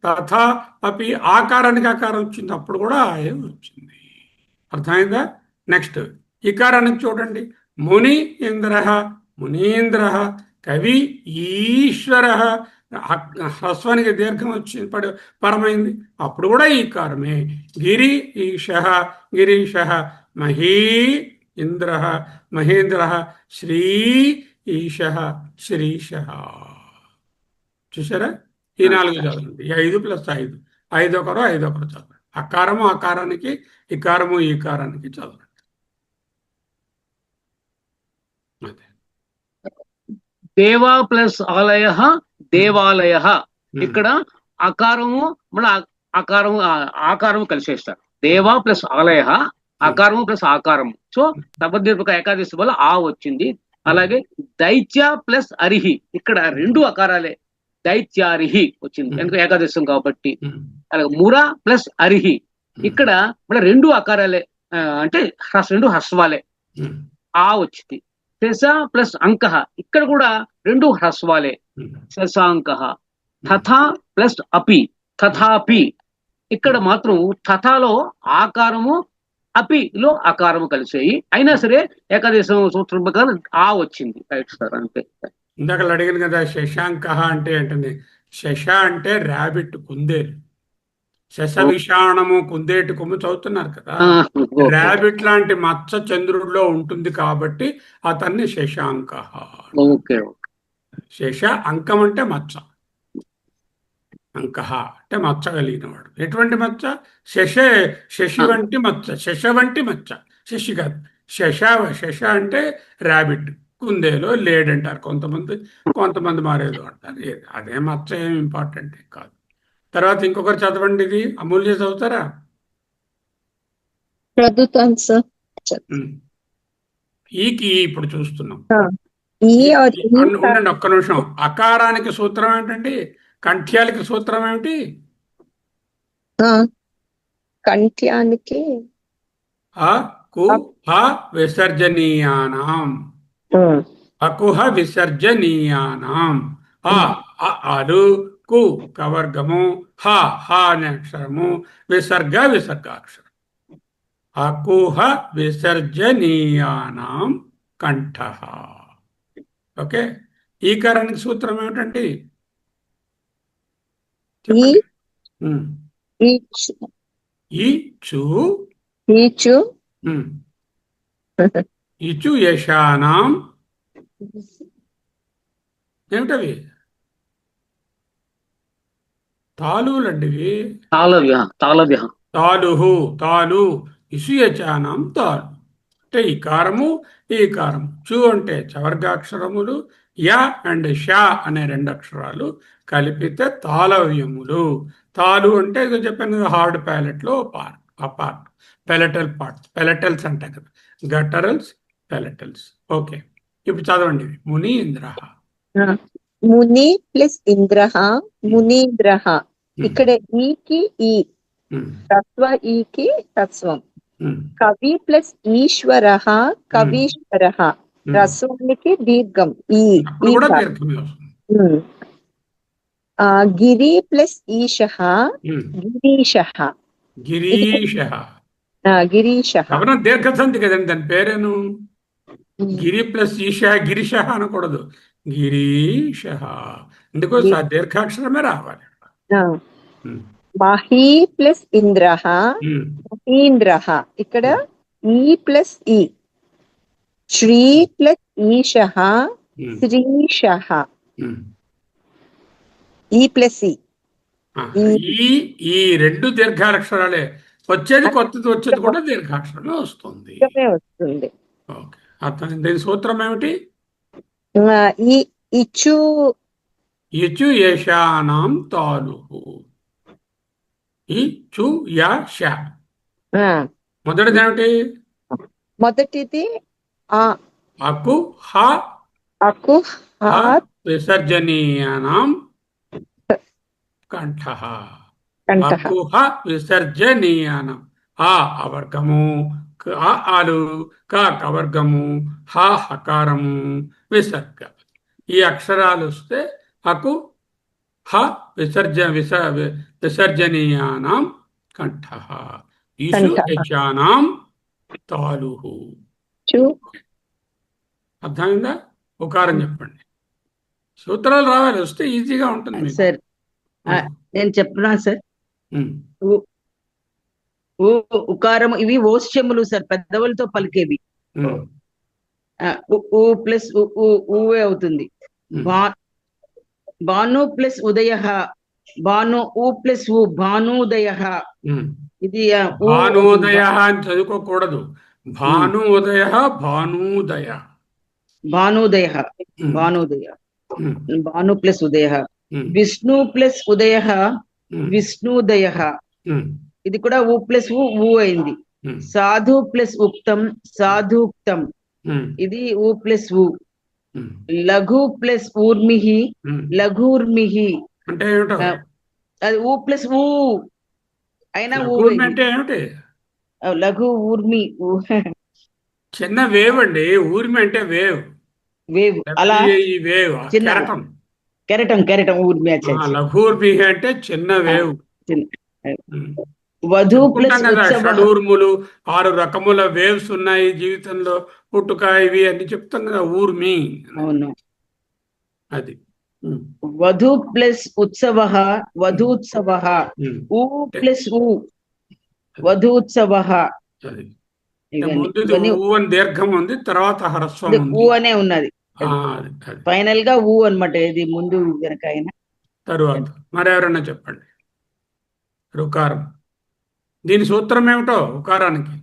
తథా అపి ఆకారానికి ఆకారం వచ్చింది, అప్పుడు కూడా ఆయే వచ్చింది. అర్థమైందా? నెక్స్ట్ ఇకారానికి చూడండి. ముని ఇంద్ర మునీంద్ర. కవి ఈశ్వర. హ్రస్వానికి దీర్ఘం వచ్చింది, పరమైంది, అప్పుడు కూడా ఈకారమే. గిరి ఈశ గిరీశ. మహీ ఇంద్ర మహేంద్ర. శ్రీ ఈశ శ్రీశ. చూసారా? ఈ 4 చదవండి. 5 + 5 5 చదవండి. అకారము ఆకారానికి, ఇకారము ఈకారానికి చదవండి. అదే దేవా ప్లస్ ఆలయ దేవాలయ. ఇక్కడ అకారము మన ఆకారము కలిసేస్తారు. దేవా ప్లస్ ఆలయ అకారము ప్లస్ ఆకారము. సో సబద్ధీర్ఘక ఏకాదశి వల్ల ఆ వచ్చింది. అలాగే దైత్య ప్లస్ అరిహి, ఇక్కడ 2 అకారాలే. దైత్యారిహి వచ్చింది ఎందుకు ఏకాదశం కాబట్టి. అలాగే ముర ప్లస్ అరిహి, ఇక్కడ మన 2 అకారాలే, అంటే 2 హ్రస్వాలే, ఆ వచ్చింది. శశ ప్లస్ అంక, ఇక్కడ కూడా 2 హ్రస్వాలే, శశాంక. తథా ప్లస్ అపి, తథాపి. ఇక్కడ మాత్రం తథాలో ఆకారము, అపిలో అకారము కలిసాయి అయినా సరే ఏకాదశం సూత్రం ప్రకారం ఆ వచ్చింది. రైట్ సార్, అంతే. ఇందాక అడిగాను కదా శశాంక అంటే ఏంటండి. శశ అంటే ర్యాబిట్, కుందేలు. శశ విషాణము కుందేటి కొమ్ము చదువుతున్నారు కదా. ర్యాబిట్ లాంటి మచ్చ చంద్రుడిలో ఉంటుంది కాబట్టి అతన్ని శశాంక. శశ అంకం అంటే మచ్చ, అంక అంటే మచ్చ కలిగిన వాడు. ఎటువంటి మచ్చ? శశి వంటి మచ్చ, శశ వంటి మచ్చ. శశి కాదు, శశ అంటే ర్యాబిట్, కుందేలో లేడంటారు కొంతమంది మారేదో అంటారు. అదే మచ్చ ఏం ఇంపార్టెంట్ కాదు. తర్వాత ఇంకొకరు చదవండి. ఇది అమూల్య చదువుతారా? ఈకి ఇప్పుడు చూస్తున్నాం. ఈ और ఈ ఉండండి ఒక్క నిమిషం. అకారానికి సూత్రం ఏమిటండి? కంఠ్యాలకి సూత్రం ఏమిటి? కంఠ్యానికి అకు హ విసర్జనీయానాం. అకుహ విసర్జనీయానాం. అలు కు కవర్గము, హ అనే అక్షరము, విసర్గాక్షరం. అకుహ విసర్జనీయానాం కంఠః. ఓకే. ఈకారానికి సూత్రం ఏమిటండి? చెప్పండి. ఇచు యశానాం. ఏమిటవి? తాలులండివి. తాలుహు తాలు, ఇసుయచానాం తాలు. అంటే ఈకారము ఈకారము. చు అంటే చవర్గాక్షరములు, య అండ్ ష అనే 2 అక్షరాలు కలిపితే తాళవ్యములు. తాలు అంటే ఇక చెప్పాను హార్డ్ ప్యాలెట్లో ఆ పార్ట్ పెలటల్ పార్ట్. పెలటల్స్ అంటాయి కదా, గటరల్స్, పెలటల్స్. ఓకే, ఇప్పుడు చదవండి. ముని ఇంద్ర. ముని ప్లస్ ఇంద్ర, మునీంద్ర. ఇక్కడ ఈకి ఈ, తత్వ ఈకి తత్వం. కవి ప్లస్ ఈశ్వర, కవీశ్వర. రస్వానికి దీర్ఘం ఈ. గిరి ప్లస్ ఈశ, గిరీశ. గిరీశ దీర్ఘసంధి కదండి, దాని పేరేను. గిరి ప్లస్ ఈశ, గిరిశ అనకూడదు, గిరీశ. ఎందుకో దీర్ఘాక్షరమే రావాలి. మహీ ప్లస్ ఇంద్ర, మహీంద్ర. ఇక్కడ ఈ ప్లస్ ఈ. శ్రీ ప్లస్ ఈశ, శ్రీశ. ఈ ప్లస్ ఈ 2 దీర్ఘాక్షరాలే వచ్చేది. కొత్తది వచ్చేది కూడా దీర్ఘాక్షరమే వస్తుంది. ఓకే, అర్థం. దీని సూత్రం ఏమిటి? ఇచు యశానాం తాలుహు. ఇచు యశ. మొదటిది ఏమిటి? మొదటిది అకు హ విసర్జనీయానాం కంఠః. అకుహ విసర్జనీయానం. అవర్గము, ఆలు, కవర్గము, హకారము, విసర్గ. ఈ అక్షరాలు వస్తే అకు హ విసర్జనీయానాం కంఠః. ఈశు యశానాం తాలుహు. అర్థమైందా? ఉకారం చెప్పండి. సూత్రాలు రావాలి, వస్తే ఈజీగా ఉంటుంది సార్. నేను చెప్తున్నాను సార్. ఉకారం ఇవి ఓష్యములు సార్, పెద్దవులతో పలికేవి. ఉ ప్లస్ ఊవే అవుతుంది. భాను ప్లస్ ఉదయ, భాను ఊ ప్లస్ ఊ, భానుదయ. ఇది భానుదయ అని చదువుకోకూడదు. భానుదయ, భానుదయ, భానుదయ, భానుదయ. భాను ప్లస్ ఉదయ. విష్ణు ప్లస్ ఉదయ, విష్ణుదయ. ఇది కూడా ఊ ప్లస్ ఊ అయింది. సాధు ప్లస్ ఉక్తం, సాధుక్తం. ఇది ఊ ప్లస్ ఊ. లఘు ప్లస్ ఊర్మిహి, లఘూర్మిహి. అంటే అది ఊ ప్లస్ ఊ అయినా ఊ అంటే ఏమిటి? లఘు ఊర్మి. చిన్న వేవ్ అండి. ఊర్మి అంటే వేవ్. వేవ్ అలా వేవ్, కెరటం. కెరటం ఊర్మి. లఘూర్మి అంటే చిన్న వేవ్. వధు ప్లస్ షడూర్ములు, 6 రకముల వేవ్స్ ఉన్నాయి జీవితంలో. పుట్టుక ఇవి అన్ని చెప్తాం కదా, ఊర్మి. అవును. అది వధు ప్లస్ ఉత్సవ, వధూత్సవ. ఊ ప్లస్ ఊ, వధూత్సవ. ఊ అని దీర్ఘం ఉంది, తర్వాత హ్రస్వం ఊ అనే ఉన్నది. ఫైనల్ గా ఊ అనమాట. ఇది ముందు వెనక అయినా. తరువాత మరెవరన్నా చెప్పండి. రుకారం. దీని సూత్రం ఏమిటో ఉకారానికి?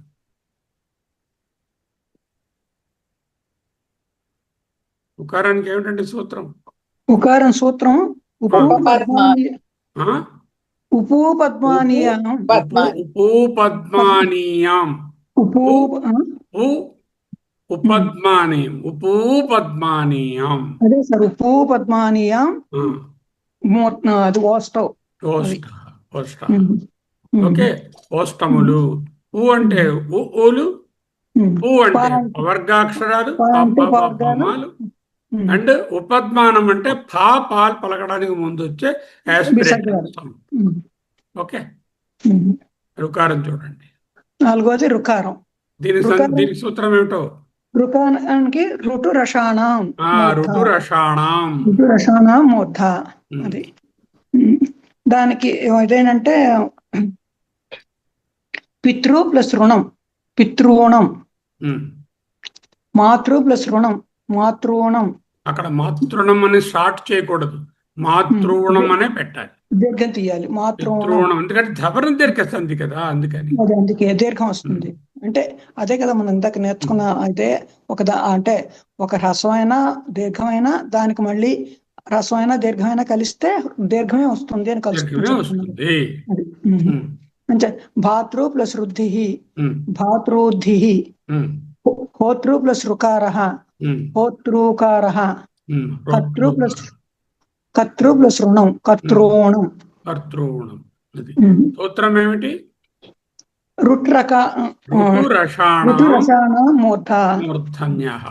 ఉకారానికి ఏమిటండి సూత్రం? ఉకారం సూత్రం ఉపూపద్మానీయాం. ఉపద్మానీయం, ఉపూపద్మానీయం. అదే సార్, ఉప్పు పద్మానీయం ఆ, అది ఓస్టవ్. ఓష్ట, ఓష్ట. ఉమ్, ఉమ్, ఓకే, ఓష్టములు. ఊ అంటే ఊలు, ఉమ్. ఊ అంటే పా అంటే వర్గాక్షరాలు, పా అంటే పార్గాలు. పమాలు. ఉమ్. అండ్ ఉపద్మానం అంటే పాల్ పలకడానికి ముందు వచ్చే యాస్పిరేటెడ్ విసర్గాలు. సౌండ్. ఉమ్, ఓకే, ఉమ్. రుకారం చూడండి. 4వది రుకారం. రుకారం దీనికి సూత్రం ఏమిటో? రుకారానికి ఋటు రషాణం మూర్ధ. ఋటు రషాణం. ఋటు రషాణం మూర్ధ. ఉమ్, అది దానికి ఇదేంటంటే పితృ ప్లస్ రుణం, పితృణం. ఉమ్. మాతృ ప్లస్ రుణం, మాతృణం. అక్కడ మాతృణం అని స్టార్ట్ చేయకూడదు, మాతృణం అనే పెట్టాలి. దీర్ఘం తీయాలి, మాతృణం. పితృణం ఎందుకంటే ధవరం దీర్ఘస్తుంది కదా, అందుకని. అది అందుకే దీర్ఘం వస్తుంది. అంటే అదే కదా మనం ఇందాక నేర్చుకున్న. అయితే అంటే ఒక హ్రస్వమైన దీర్ఘమైన దానికి మళ్ళీ హ్రస్వమైన దీర్ఘమైన కలిస్తే దీర్ఘమే వస్తుంది అని దీర్ఘమే వస్తుంది. అది. అంటే భాతృ ప్లస్ వృద్ధి, ఉమ్, భాతృద్ధి. ఉమ్, హోతృ ప్లస్ రుకార, ఉమ్, హోతృకార. ఉమ్. కర్తృ ప్లస్ రుణం, కర్తృణం. కర్తృణం. అది సూత్రం ఏమిటి? ఋటు రషాణం మూర్ధ. మూర్ధన్యః.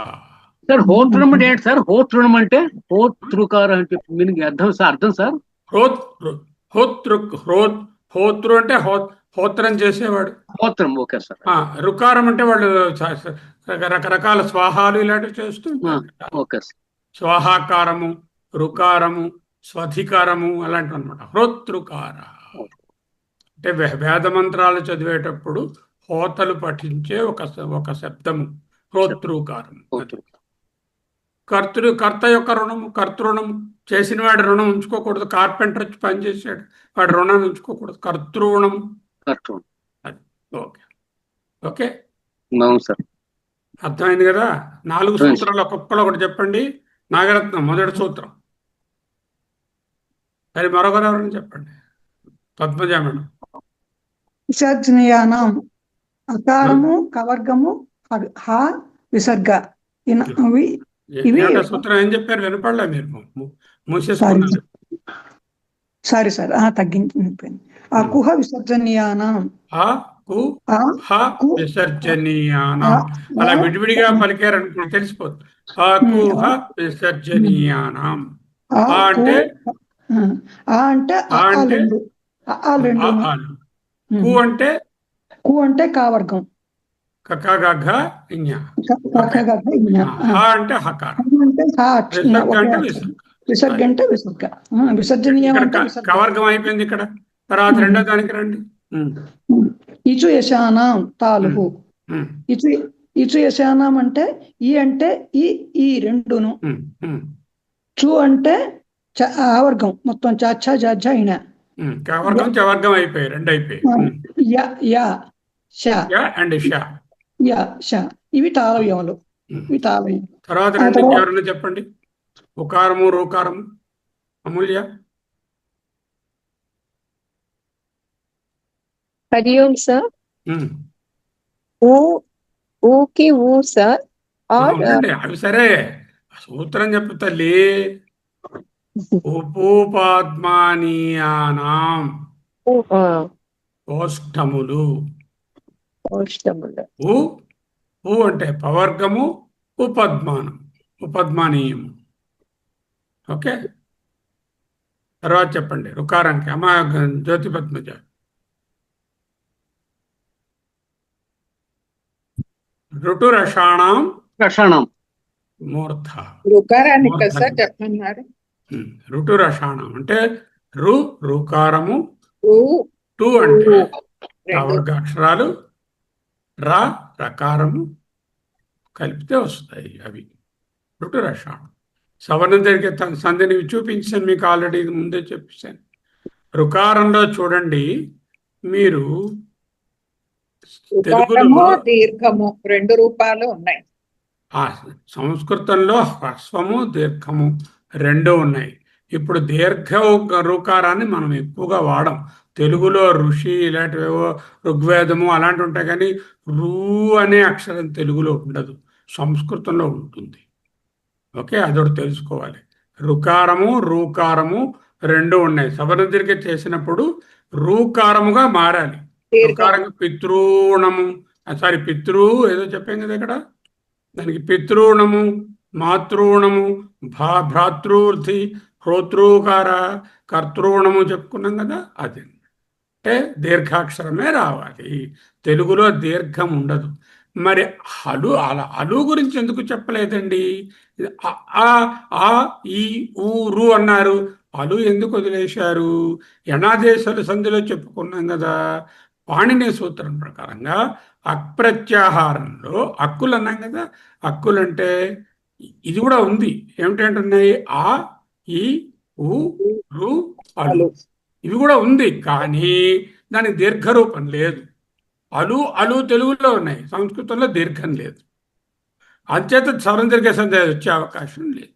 సార్ హోతృణం అంటే ఏంటి సార్? హోతృణం అంటే హోతృకార అంటే మీనింగ్ అర్థం సార్? హోతృ అంటే హోత్రం చేసేవాడు. హోత్రం, ఓకే సార్. రుకారం అంటే వాళ్ళు రకరకాల స్వాహాలు ఇలాంటివి చేస్తూ ఉంటారు. Okay sir. స్వాహాకారము, రుకారము, స్వధికారము అలాంటివి అనమాట. హోతృకార అంటే వేద మంత్రాలు చదివేటప్పుడు హోతలు పఠించే ఒక శబ్దము హోతృకారం. కర్త యొక్క రుణము, కర్తృణము. చేసిన వాడి రుణం ఉంచుకోకూడదు. కార్పెంటర్ వచ్చి పనిచేసాడు, వాడి రుణాన్ని ఉంచుకోకూడదు. కర్తృణము. అది ఓకే. ఓకే, అవును సార్. అర్థమైంది కదా? 4 సూత్రాలు ఒక్కొక్కరు ఒకటి చెప్పండి. నాగరత్నం మొదటి సూత్రం. మరి మరొకరు ఎవరైనా చెప్పండి. పద్మజ మేడం. విసర్జనీయానం అకారము, కవర్గము, హ విసర్గ. ఇవి సూత్రం ఏం చెప్పారు? వినపడలే, మీరు మూసేసుకున్నారు. Sorry sir, తగ్గించిపోయింది. అకుహ విసర్జనీయానం, విసర్జనీయానం. అలా విడివిడిగా పలికారనుకో తెలిసిపోతుంది. అకుహ విసర్జనీయానం. అంటే కు అంటే కావర్గం, అంటే హకారం, విసర్గ అంటే విసర్గ. విసర్జనీయం అంటే కవర్గం అయిపోయింది ఇక్కడ. తర్వాత రెండో దానికి రండి. ఇచు యశానం తాలుహు. ఇచు యశానం అంటే ఈ అంటే ఈ రెండును. చు అంటే ఆవర్గం మొత్తం, చాచ జ ఇన. కవర్గం చవర్గం అయిపోయి రెండు అయిపోయి. ఇవి తాళవ్యములు. తర్వాత ఎవరైనా చెప్పండి. ఉకారము, రూకారము. అమూల్య. హరి ఓం సార్. ఊకి ఊ సార్. అవి సరే, సూత్రం చెప్పు తల్లి. ఉపూపద్మానీయానాం ఓష్టములు. ఊ అంటే పవర్గము, ఉపద్మానం, ఉపద్మానీయము. ఓకే, తర్వాత చెప్పండి రుకారానికి. అమ్మ జ్యోతి పద్మజ. ఋటు రషాణం మూర్ధ. రుకారానికి కదా సార్ చెప్పమన్నారు. ఋటు రషాణం అంటే రుకారము, టు అంటే వర్గాక్షరాలు, రకారము కలిపితే వస్తాయి అవి. ఋటు రషాణం. సవర్ణం జరిగే సంధిని చూపించాను మీకు, ఆల్రెడీ ముందే చెప్పేశాను. రుకారంలో చూడండి మీరు, తెలుగులో దీర్ఘము 2 రూపాలు ఉన్నాయి. సంస్కృతంలో హ్రస్వము, దీర్ఘము 2 ఉన్నాయి. ఇప్పుడు దీర్ఘ రుకారాన్ని మనం ఎక్కువగా వాడం. తెలుగులో ఋషి ఇలాంటివేవో ఋగ్వేదము అలాంటివి ఉంటాయి, కానీ రూ అనే అక్షరం తెలుగులో ఉండదు. సంస్కృతంలో ఉంటుంది. ఓకే, అదొకటి తెలుసుకోవాలి. రుకారము రూకారము రెండు ఉన్నాయి. సవర్ణ దీర్ఘ చేసినప్పుడు రూకారముగా మారాలి. రుకారంగా పితృణము, సారీ పితృ ఏదో చెప్పాం కదా ఇక్కడ, దానికి పితృణము, మాతృణము, భ్రాతృర్థి, హోతృకార, కర్తృణము చెప్పుకున్నాం కదా. అది అంటే దీర్ఘాక్షరమే రావాలి. తెలుగులో దీర్ఘం ఉండదు. మరి హలు అలు గురించి ఎందుకు చెప్పలేదండి? ఆ ఆ ఈ ఊ రు అన్నారు, అలు ఎందుకు వదిలేశారు? యణాదేశాలు సంధిలో చెప్పుకున్నాం కదా. పాణిని సూత్రం ప్రకారంగా అక్ప్రత్యాహారంలో అక్కులు అన్నాం కదా. అక్కులంటే ఇది కూడా ఉంది. ఏమిటంటున్నాయి? ఆ ఈ ఊ రు అలు, ఇవి కూడా ఉంది. కానీ దానికి దీర్ఘరూపం లేదు. అలు అలు తెలుగులో ఉన్నాయి, సంస్కృతంలో దీర్ఘం లేదు. అంచేత సవర్ణ దీర్ఘ సంధి వచ్చే అవకాశం లేదు.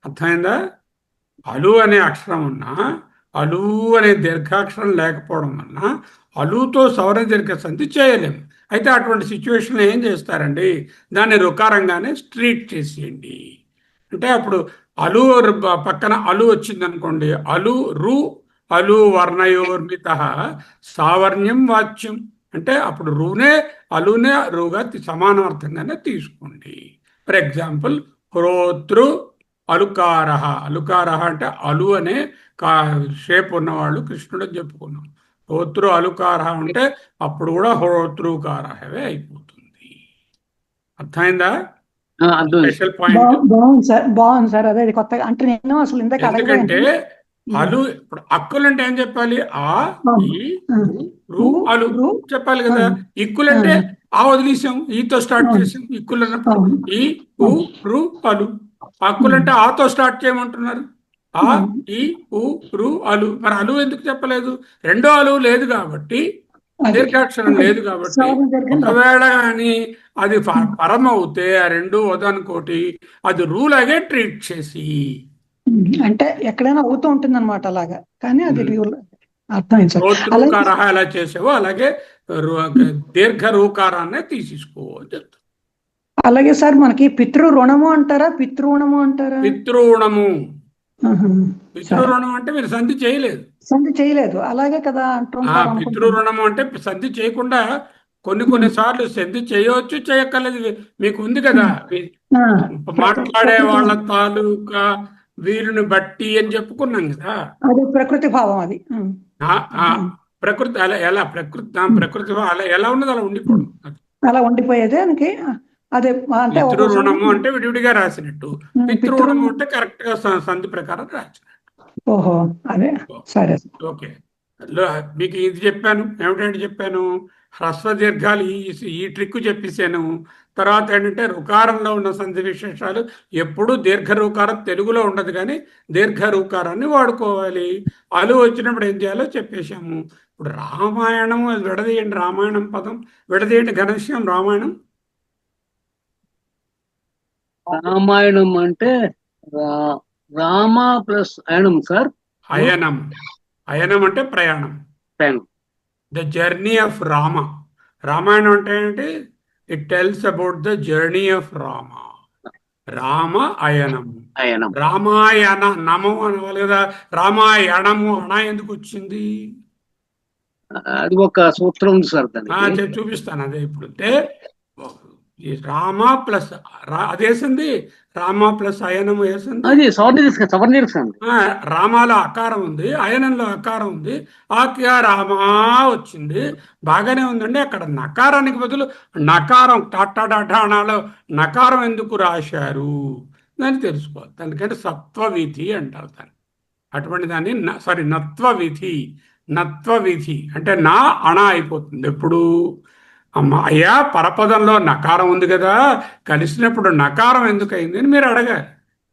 అర్థమైందా? అలు అనే అక్షరం ఉన్నా అలు అనే దీర్ఘాక్షరం లేకపోవడం వలన అలుతో సవర్ణ దీర్ఘ సంధి చేయలేము. అయితే అటువంటి సిచ్యువేషన్లో ఏం చేస్తారండి? దాన్ని రుకారంగానే స్ట్రీట్ చేసేయండి. అంటే అప్పుడు అలు పక్కన అలు వచ్చింది అనుకోండి, అలు రు అలు వర్ణయోర్మిత సావర్ణ్యం వాచ్యం అంటే అప్పుడు రూనే అలునే రుగా సమానార్థంగానే తీసుకోండి. For example హోతృ అలుకార. అలుకార అంటే అలు అనే షేప్ ఉన్నవాళ్ళు కృష్ణుడు అని చెప్పుకున్నాం. హోతృ అలుకార అంటే అప్పుడు కూడా హోతృకారవే అయిపోతుంది. అర్థమైందా? స్పెషల్ పాయింట్ బాగుంది సార్. అదే కొత్తగా అంటే నేను అసలు ఇందాక ఎందుకంటే అలు ఇప్పుడు అక్కులంటే ఏం చెప్పాలి? ఆ ఈ రు అలు చెప్పాలి కదా. ఇక్కులంటే ఆ వదిలేసాం, ఈతో స్టార్ట్ చేసాం. ఇక్కులు అన్నప్పుడు ఈ ఉ రు అలు. అక్కులంటే ఆతో స్టార్ట్ చేయమంటున్నారు. ఆ ఈ ఉ రు అలు. మరి అలు ఎందుకు చెప్పలేదు? రెండో అలు లేదు కాబట్టి, దీర్ఘాక్షరం లేదు కాబట్టి. ఒకవేళ కానీ అది పరం అవుతే ఆ రెండు ఉదానుకోటి అది రూలాగే ట్రీట్ చేసి, అంటే ఎక్కడైనా అవుతూ ఉంటుంది అనమాట అలాగా. కానీ అది అర్థమైంది. హోతృకార ఎలా చేసావో అలాగే దీర్ఘ రూకారాన్ని తీసేసుకో అని చెప్తాను. అలాగే సార్ మనకి పితృ రుణము అంటారా, పితృణము అంటారా? పితృణము. పితృరుణం అంటే మీరు సంధి చేయలేదు. సంధి చేయలేదు, అలాగే కదా అంటుంటారు. పితృరుణము అంటే సంధి చేయకుండా కొన్ని సార్లు సంధి చేయవచ్చు, చేయక్కర్లేదు. మీకు ఉంది కదా, మాట్లాడే వాళ్ళ తాలూకా వీరుని బట్టి అని చెప్పుకున్నాం కదా. అది ప్రకృతి భావం. అది ప్రకృతి ఎలా ప్రకృతి అలా ఎలా ఉన్నది అలా ఉండిపోవడం, అలా ఉండిపోయేది. దానికి అదే అంటే పితృరుణము అంటే విడివిడిగా రాసినట్టు, పితృరుణము అంటే కరెక్ట్ గా సంధి ప్రకారం రాసినట్టు. ఓహో, అదే సరే. ఓకే, మీకు ఇది చెప్పాను. ఏమిటంటే చెప్పాను, హ్రస్వ దీర్ఘాలు ఈ ట్రిక్ చెప్పేసాను. తర్వాత ఏంటంటే రుకారంలో ఉన్న సంధి విశేషాలు ఎప్పుడు దీర్ఘ రూకారం తెలుగులో ఉండదు, కానీ దీర్ఘ రూకారాన్ని వాడుకోవాలి. అలు వచ్చినప్పుడు ఏం చేయాలో చెప్పేశాము. ఇప్పుడు రామాయణం విడదీయండి, రామాయణం పదం విడదీయండి. ఘనశ్యాం రామాయణం. రామాయణం అంటే రామ ప్లస్ అయనం సార్. అయనం. అయనం అంటే ప్రయాణం. The journey of Rama. రామాయణం అంటే ఏంటి? It tells about the journey of Rama. Rama అయనం. రామాయణ నమో అనవాలి కదా. రామాయణము అణ ఎందుకు వచ్చింది? అది ఒక సూత్రం ఉంది సార్. దాన్ని చూపిస్తాను. అదే ఇప్పుడు అంటే రామ ప్లస్ అదేసింది, రామ ప్లస్ అయనం వేసింది. రామాలో అకారం ఉంది, అయనంలో అకారం ఉంది. ఆక్య రామా వచ్చింది, బాగానే ఉందండి. అక్కడ నకారానికి బదులు నకారం టాటాడాలో నకారం ఎందుకు రాశారు దాన్ని తెలుసుకోవాలి. దానికంటే సత్వవిధి అంటారు దాన్ని. అటువంటి దాన్ని నత్వవిధి. నత్వవిధి అంటే నా అణ అయిపోతుంది ఎప్పుడు. అయ్యా పరపదంలో నకారం ఉంది కదా, కలిసినప్పుడు నకారం ఎందుకు అయింది అని మీరు అడగాలి.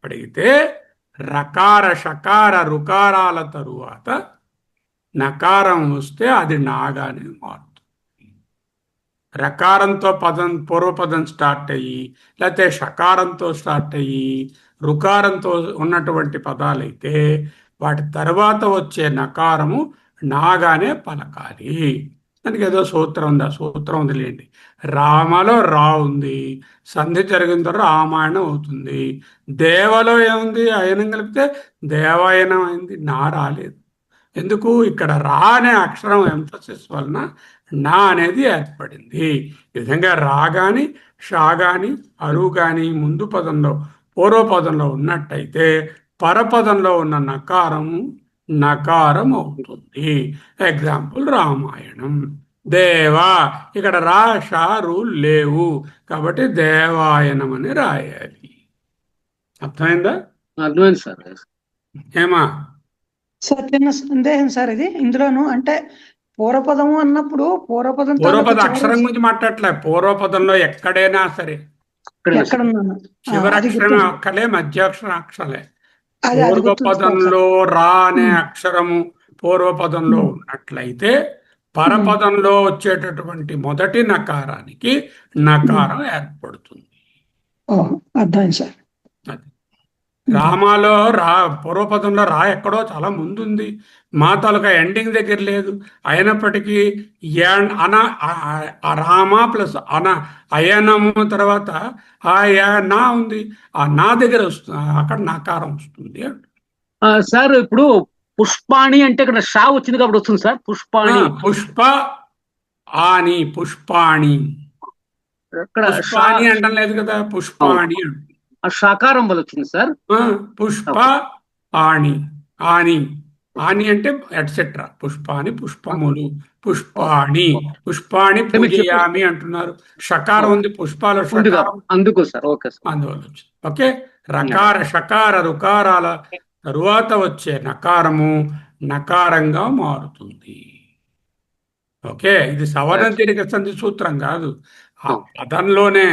అడిగితే రకార షకార రుకారాల తరువాత నకారం వస్తే అది నాగానే మారుతుంది. రకారంతో పూర్వపదం స్టార్ట్ అయ్యి, లేకపోతే షకారంతో స్టార్ట్ అయ్యి రుకారంతో ఉన్నటువంటి పదాలైతే వాటి తర్వాత వచ్చే నకారము నాగానే పలకాలి. దానికి ఏదో సూత్రం ఉంది, ఆ సూత్రం వదిలేయండి. రామలో రా ఉంది, సంధి జరిగిన తర్వాత రామాయణం అవుతుంది. దేవలో ఏముంది, అయనం కలిపితే దేవాయనం అయింది, నా రాలేదు. ఎందుకు, ఇక్కడ రా అనే అక్షరం ఎంఫసిస్ వలన నా అనేది ఏర్పడింది. ఈ విధంగా రా గాని షా గాని అరు గాని ముందు పదంలో పూర్వపదంలో ఉన్నట్టయితే పరపదంలో ఉన్న నకారం అవుతుంది. ఎగ్జాంపుల్ రామాయణం. దేవా, ఇక్కడ రా షా రు లేవు కాబట్టి దేవాయనం అని రాయాలి. అర్థమైందా? అర్థమైంది సార్. ఏమా సార్ చిన్న సందేహం సార్ ఇది ఇందులోను, అంటే పూర్వపదము అన్నప్పుడు పూర్వపదం పూర్వపద అక్షరం గురించి మాట్లాడలే. పూర్వపదంలో ఎక్కడైనా సరే ఎక్కడ ఉన్నాను చివరి అది అక్షరం గుర్తు- అక్కలే, మధ్యాక్షరం అక్షలే. అది గుర్తుంచుకోవాలి సార్. పూర్వపదంలో రా అనే అక్షరము పూర్వపదంలో ఉన్నట్లయితే పరపదంలో వచ్చేటటువంటి మొదటి నకారానికి నకారం ఏర్పడుతుంది. ఓహో, అర్థమైంది సార్. అది రామాలో రా పూర్వపదంలో రా ఎక్కడో చాలా ముందుంది, మా తాలూకా ఎండింగ్ దగ్గర లేదు. అయినప్పటికీ ఆ రామ ప్లస్ అయనము తర్వాత నా ఉంది, ఆ నా దగ్గర వస్తుంది, అక్కడ నకారం వస్తుంది. సార్ ఇప్పుడు పుష్పాణి అంటే ఇక్కడ షా వచ్చింది కాబట్టి వస్తుంది సార్. పుష్పాణి పుష్ప ఆని పుష్పాణి, ఇక్కడ పుష్పాణి అంటం లేదు కదా, పుష్పాణి అంటుంది. ఆ షాకారం వల్ల వచ్చింది సార్. పుష్ప ఆని ఆని అంటే ఎట్సెట్రా. పుష్పాని పుష్పములు, పుష్పాణి పూజయామి అంటున్నారు. షకారం ఉంది, పుష్పాల షకారం అందుకు సార్. Okay sir. అందువల్ల వచ్చింది. ఓకే, రకార షకార రుకారాల తరువాత వచ్చే నకారము నకారంగా మారుతుంది. ఓకే, ఇది సవర్ణ దీర్ఘ సంధి సూత్రం కాదు. ఆ పదంలోనే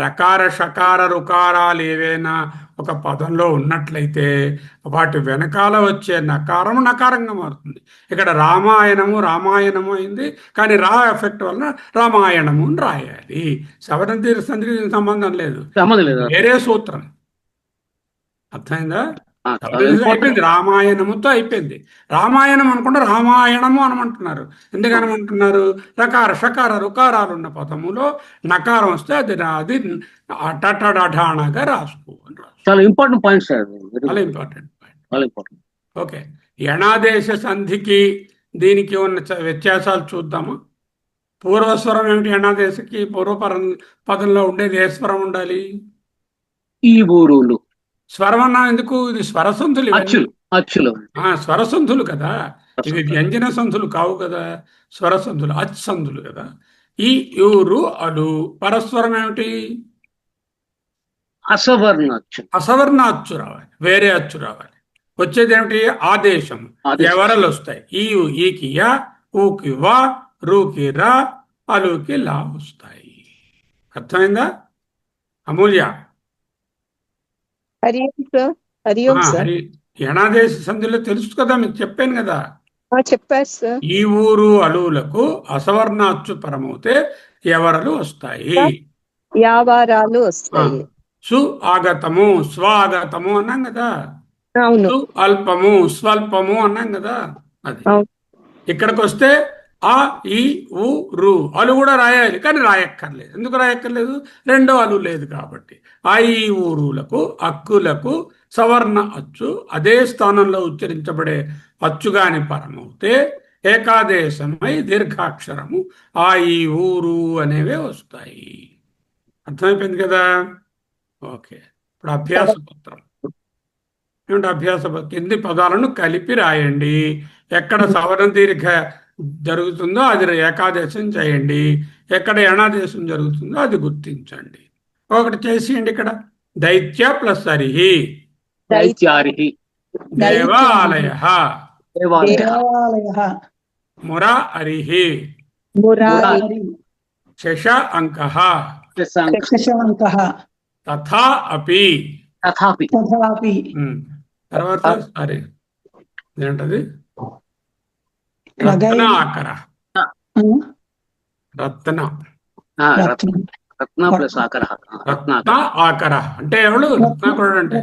రకార షకార రుకారాలు ఏవైనా ఒక పదంలో ఉన్నట్లయితే వాటి వెనకాల వచ్చే నకారము నకారంగా మారుతుంది. ఇక్కడ రామాయణము అయింది, కానీ రా ఎఫెక్ట్ వలన రామాయణము అని రాయాలి. సవర్ణ దీర్ఘ సంధికి సంబంధం లేదు, వేరే సూత్రం. అర్థమైందా? అయిపోయింది, రామాయణముతో అయిపోయింది. రామాయణం అనుకుంటే రామాయణము అనమంటున్నారు. ఎందుకనమంటున్నారు? రకార షకార రుకారాలు ఉన్న పదములో నకారం వస్తే అది టటడఢాణగా రాసుకోవాలి. చాలా ఇంపార్టెంట్ పాయింట్ సార్. చాలా ఇంపార్టెంట్ పాయింట్. చాలా ఇంపార్టెంట్. ఓకే, యణాదేశ సంధికి దీనికి ఉన్న వ్యత్యాసాలు చూద్దాము. పూర్వస్వరం ఏమిటి? యణాదేశకి పదంలో ఉండేది ఏ స్వరం ఉండాలి? ఈ ఊరులు. స్వరం అన్నా ఎందుకు? ఇది స్వరసంధులు, అచ్చులు స్వరసంధులు కదా, ఇవి వ్యంజన సంధులు కావు కదా, స్వరసంధులు, అచ్చంధులు కదా. ఈ ఊరు అలు పరస్వరం ఏమిటి? అసవర్ణ అచ్చు రావాలి, వేరే అచ్చు రావాలి. వచ్చేది ఏమిటి? ఆదేశం. ఎవరలు వస్తాయి? ఈకి యా, ఊకి వా, రూకి రా, అలుకి లా వస్తాయి. అర్థమైందా అమూల్య? హరి ఓం సార్. యణాదేశ సంధిలో తెలుసు కదా, మీకు చెప్పాను కదా. చెప్పారు సార్. ఈ ఊరు అలువులకు అసవర్ణ అచ్చు పరమవుతే ఎవరలు వస్తాయి? యావారాలు వస్తాయి. సు ఆగతము, స్వాగతము అన్నాం కదా. అవును. సు అల్పము, స్వల్పము అన్నాం కదా. అది ఇక్కడికి వస్తే ఆ ఈ ఊ రు అలు కూడా రాయాలి, కానీ రాయక్కర్లేదు. ఎందుకు రాయక్కర్లేదు? రెండో అలు లేదు కాబట్టి. ఆ ఈ ఊరులకు అక్కులకు సవర్ణ అచ్చు అదే స్థానంలో ఉచ్చరించబడే అచ్చుగాని పరమవుతే ఏకాదేశమై దీర్ఘాక్షరము ఆ ఈ ఊరు అనేవే వస్తాయి. అర్థమైపోయింది కదా. ఓకే, ఇప్పుడు అభ్యాస పత్రం ఏమిటి? అభ్యాస పత్రం కింది పదాలను కలిపి రాయండి. ఎక్కడ సవర్ణ దీర్ఘ జరుగుతుందో అది ఏకాదేశం చేయండి, ఎక్కడ యణాదేశం జరుగుతుందో అది గుర్తించండి. ఒకటి చేసేయండి. ఇక్కడ దైత్య ప్లస్ హరిహి, దైత్యారిహి, దేవాలయ, దేవాలయః, ముర హరిహి, శశ అంకః, శశాంకః, తథా అపి, తథాపి. తర్వాత సరే ఏంటది? రత్నాకర, రత్న ప్లస్ ఆకర. రత్న ఆకర అంటే ఎవడు? రత్నాకరుడు అంటే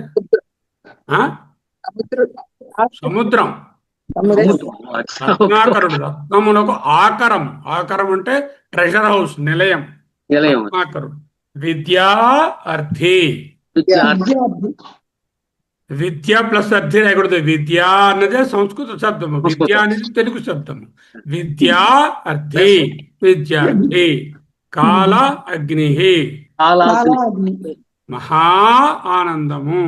సముద్రం. రత్నాకరుడు, రత్నములకు ఆకరం. ఆకరం అంటే ట్రెజర్ హౌస్, నిలయం. నిలయం. రత్నాకరుడు. విద్యా అర్థి. విద్యార్థి. విద్య ప్లస్ అర్థి రాయకూడదు. విద్య అన్నదే సంస్కృత శబ్దము, విద్య అనేది తెలుగు శబ్దము. విద్యా అర్థి, విద్యార్థి. కాల అగ్ని, కాలాగ్ని. మహా ఆనందము.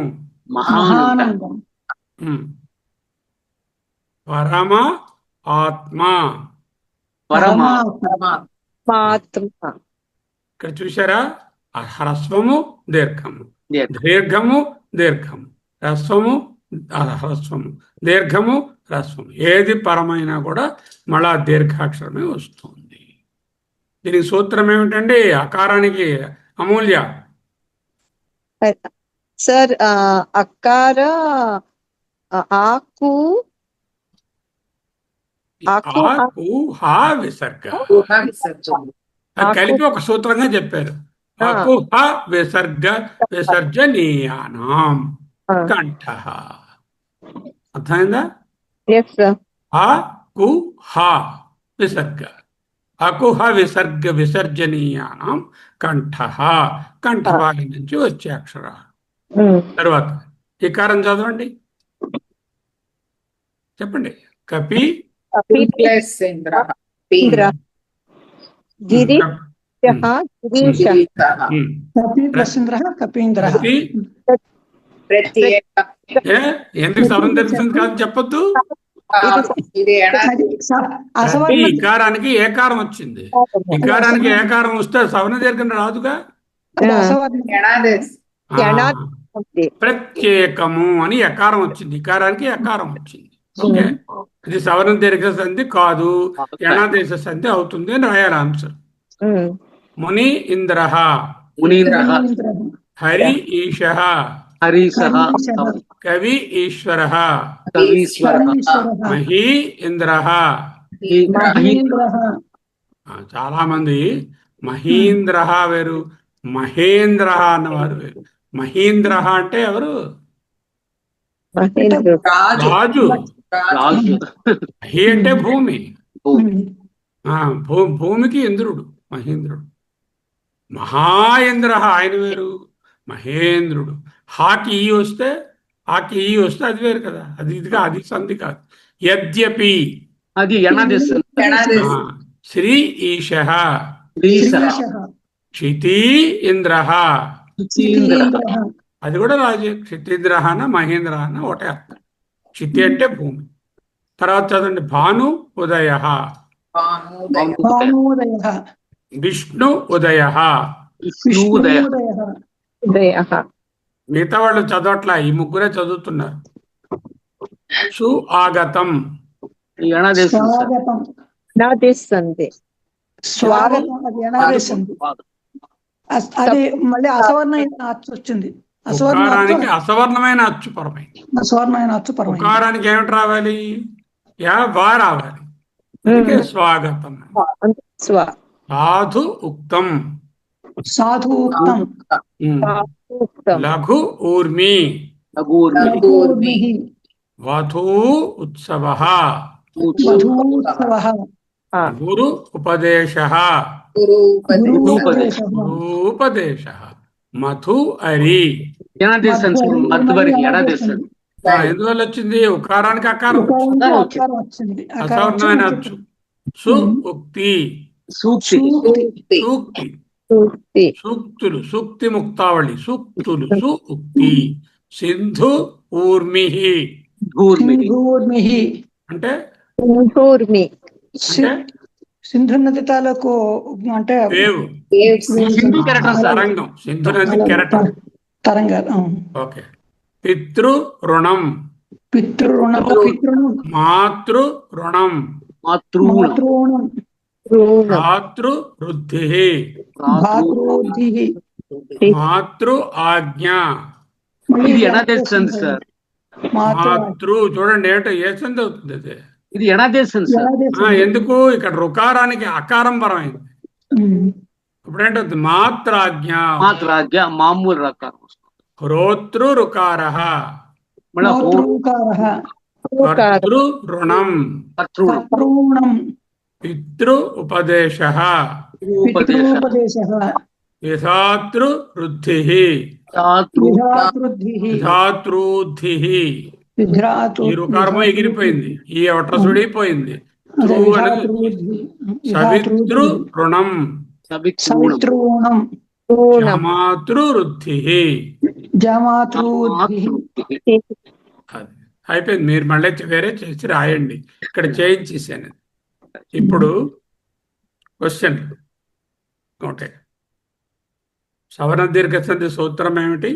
మహానందం. పరమ ఆత్మ. పరమాత్మ. ఇక్కడ చూసారా, హ్రస్వము దీర్ఘము, దీర్ఘము దీర్ఘము, హ్రస్వము హ్రస్వము, దీర్ఘము హ్రస్వము. ఏది పరమైనా కూడా మళ్ళా దీర్ఘాక్షరమే వస్తుంది. దీనికి సూత్రం ఏమిటండి? అకారానికి అమూల్య. సార్ అకార ఆకు ఆకు హా విసర్గ అది కలిపి ఒక సూత్రంగా చెప్పారు. ఆకు హ విసర్గ విసర్జనీయానాం కంఠ. అర్థమైందా? ఆకు హ విసర్గ, అకుహ విసర్గ విసర్జనీయానాం కంఠ. కంఠభాగం నుంచి వచ్చే అక్షరాలు. తర్వాత ఇకారం చదవండి, చెప్పండి. కపి గిరి కపి ప్లస్ ఇంద్ర కపీంద్ర. ఎందుకు సవరణ తెలిసింది కాదు చెప్పొద్దు. అసవర్ణ. ఇకారానికి ఏకారం వచ్చింది. ఇకారానికి ఏకారం వస్తే సవర్ణ దీర్ఘం రాదుగా. ప్రత్యేకము అని ఎకారం వచ్చింది, ఇకారానికి ఎకారం వచ్చింది. ఓకే, ఇది సవర్ణ దీర్ఘ సంధి కాదు, యణాదేశ సంధి అవుతుంది అని రాయాలి ఆన్సర్. ముని ఇంద్ర, హరి ఈశ, కవి ఈశ్వర, మహీ ఇంద్ర. చాలా మంది మహీంద్ర వేరు, మహేంద్ర అన్నవారు వేరు. మహీంద్ర అంటే ఎవరు? రాజు. మహి అంటే భూమి, భూమికి ఇంద్రుడు మహేంద్రుడు. మహాయింద్ర ఆయన వేరు, మహేంద్రుడు. హాకి ఈ వస్తే అది వేరు కదా, అది ఇదిగా, అది సంధి కాదు. యద్యపి అది శ్రీ ఈశ, క్షితి ఇంద్ర, అది కూడా రాజే. క్షితీంద్ర అన్న మహేంద్ర అన్న ఒకటే అర్థం. క్షితి అంటే భూమి. తర్వాత చదవండి. భాను ఉదయ, విష్ణు ఉదయ. మిగతా వాళ్ళు చదవట్లా, ఈ ముగ్గురే చదువుతున్నారు. సు ఆగతం, స్వాగతం. అది మళ్ళీ అసవర్ణ అచ్చు వచ్చింది. ఉకారానికి అసవర్ణమైన అచ్చు పరమైంది. అసవర్ణమైన అచ్చు పరమైంది. ఉకారానికి ఏమిటి రావాలి? యా వా రావాలి. అందుకే స్వాగతం. సాధు ఉక్తం, సాధు ఉక్తం. లఘు ఊర్మి, వధూ ఉత్సవ, గురు ఉపదేశ, ఉపదేశ, మధు అరి. ఎందువల్ల వచ్చింది? ఉకారానికి అకారం వచ్చింది, అసవర్ణమైన అచ్చు. సు ఉక్తి, సూక్తి, సూక్తులు, సూక్తి ముక్తావళి, సూక్తులు, సు ఉక్తి. సింధు ఊర్మి అంటే సింధు నది తాలూకు అంటే తరంగం, సింధు నది కెరటం, తరంగాలు. ఓకే. పితృ రుణం, మాతృ రుణం, మాతృ వృద్ధి, మాతృ ఆజ్ఞ. మాతృ చూడండి ఏమిటో ఏ సంధి అవుతుంది అది. ఇది ఎనాదేశం సార్. ఎందుకు? ఇక్కడ రుకారానికి అకారం పరమైంది. ఇప్పుడేంటది? మాత్రాజ్ఞ, మామూలు రకారం. హోతృ రుకార, కర్తృ రుణం, కర్తృణం, కర్తృణం, పితృ ఉపదేశ, ఉపదేశ, పితృపదేశ, విధాతృ వృద్ధి, ధాతృ, విధాతృద్ధి, విధాతృద్ధి. ఈ విధాతృ, రుకారము ఎగిరిపోయింది, ఈ ఒట్రసుడిపోయింది. అదే త్రు అనేది విధాతృద్ధి, సవితృ రుణం, సవితృణం, సవితృణం, జమాతృవృద్ధి. జమాతృద్ధి. అది అయిపోయింది. మీరు మళ్ళీ వేరే చేసి రాయండి, ఇక్కడ చేయించేసాను. ఇప్పుడు క్వశ్చన్. ఓకే, సవర్ణ దీర్ఘ సంధి సూత్రం ఏమిటి?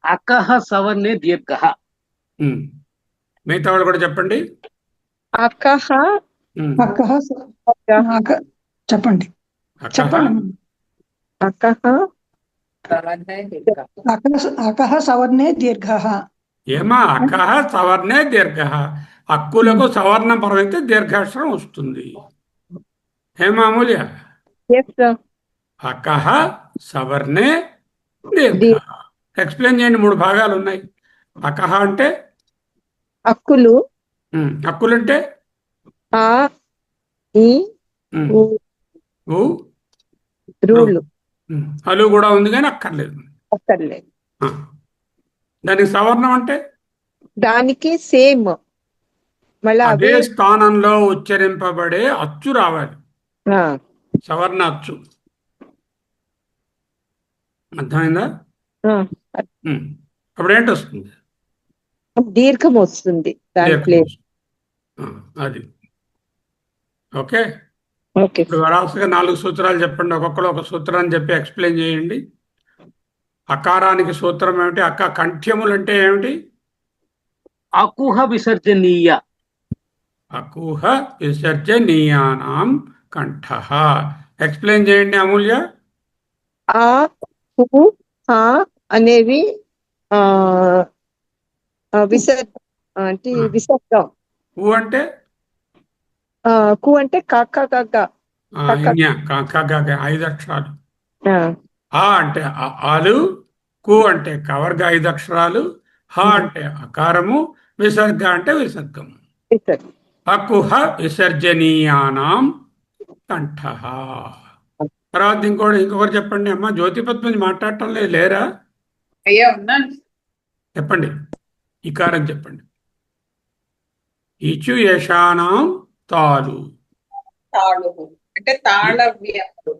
అకః సవర్ణే దీర్ఘః. మిగతా వాళ్ళు కూడా చెప్పండి. అకః అకః చెప్పండి అకః, చెప్పండి. అకః అకః సవర్ణే దీర్ఘ. ఏమా అకః సవర్ణే దీర్ఘ. హక్కులకు సవర్ణ పరం అయితే దీర్ఘాక్షరం వస్తుంది. ఏమా అమూల్య? Yes sir. అకః సవర్ణే దీర్ఘ. ఎక్స్ప్లెయిన్ చేయండి. 3 భాగాలు ఉన్నాయి. అకః అంటే హక్కులు, హక్కులు అంటే ఆ ఈ ఊ, ఊ, రూలు అలు కూడా ఉంది కానీ అక్కర్లేదు. అక్కర్లేదు. ఆ. దానికి సవర్ణం అంటే దానికి సేమ్ మళ్ళీ అదే అవే. స్థానంలో ఉచ్చరింపబడే అచ్చు రావాలి, ఆ, సవర్ణ అచ్చు. అర్థమైందా? ఆ, అప్పుడు ఏంటి వస్తుంది? దీర్ఘం వస్తుంది దాంట్లో. దీర్ఘం వస్తుంది. అది ఓకే. ఓకే. ఇప్పుడు వరాసగా 4 సూత్రాలు చెప్పండి. ఒక్కొక్కరు ఒక సూత్రాన్ని చెప్పి ఎక్స్ప్లెయిన్ చేయండి. అకారానికి సూత్రం ఏమిటి? కంఠ్యములు అంటే ఏమిటి? అకుహ విసర్జనీయ. అకుహ విసర్జనీయానాం కంఠః. ఎక్స్ప్లెయిన్ చేయండి అమూల్య. ఆ కు హా అనేవి అంటే విసర్గం. ఊ అంటే కు అంటే కక్క కక్క. ఇన్య, క 5 అక్షరాలు. ఆ, ఆ అంటే ఆలు, కు అంటే కవర్గ 5 అక్షరాలు, హ అంటే అకారము, విసర్గ అంటే విసర్గము. విసర్గం. అకుహ విసర్జనీయానాం కంఠః. తర్వాత ఇంకొకరు చెప్పండి అమ్మా. జ్యోతిపద్మని మాట్లాడటం లేరా? అయ్యా ఉన్నాను. చెప్పండి, ఇకారం చెప్పండి. ఇచు యశానాం తాలు. తాళువు అంటే తాళవ్యములు,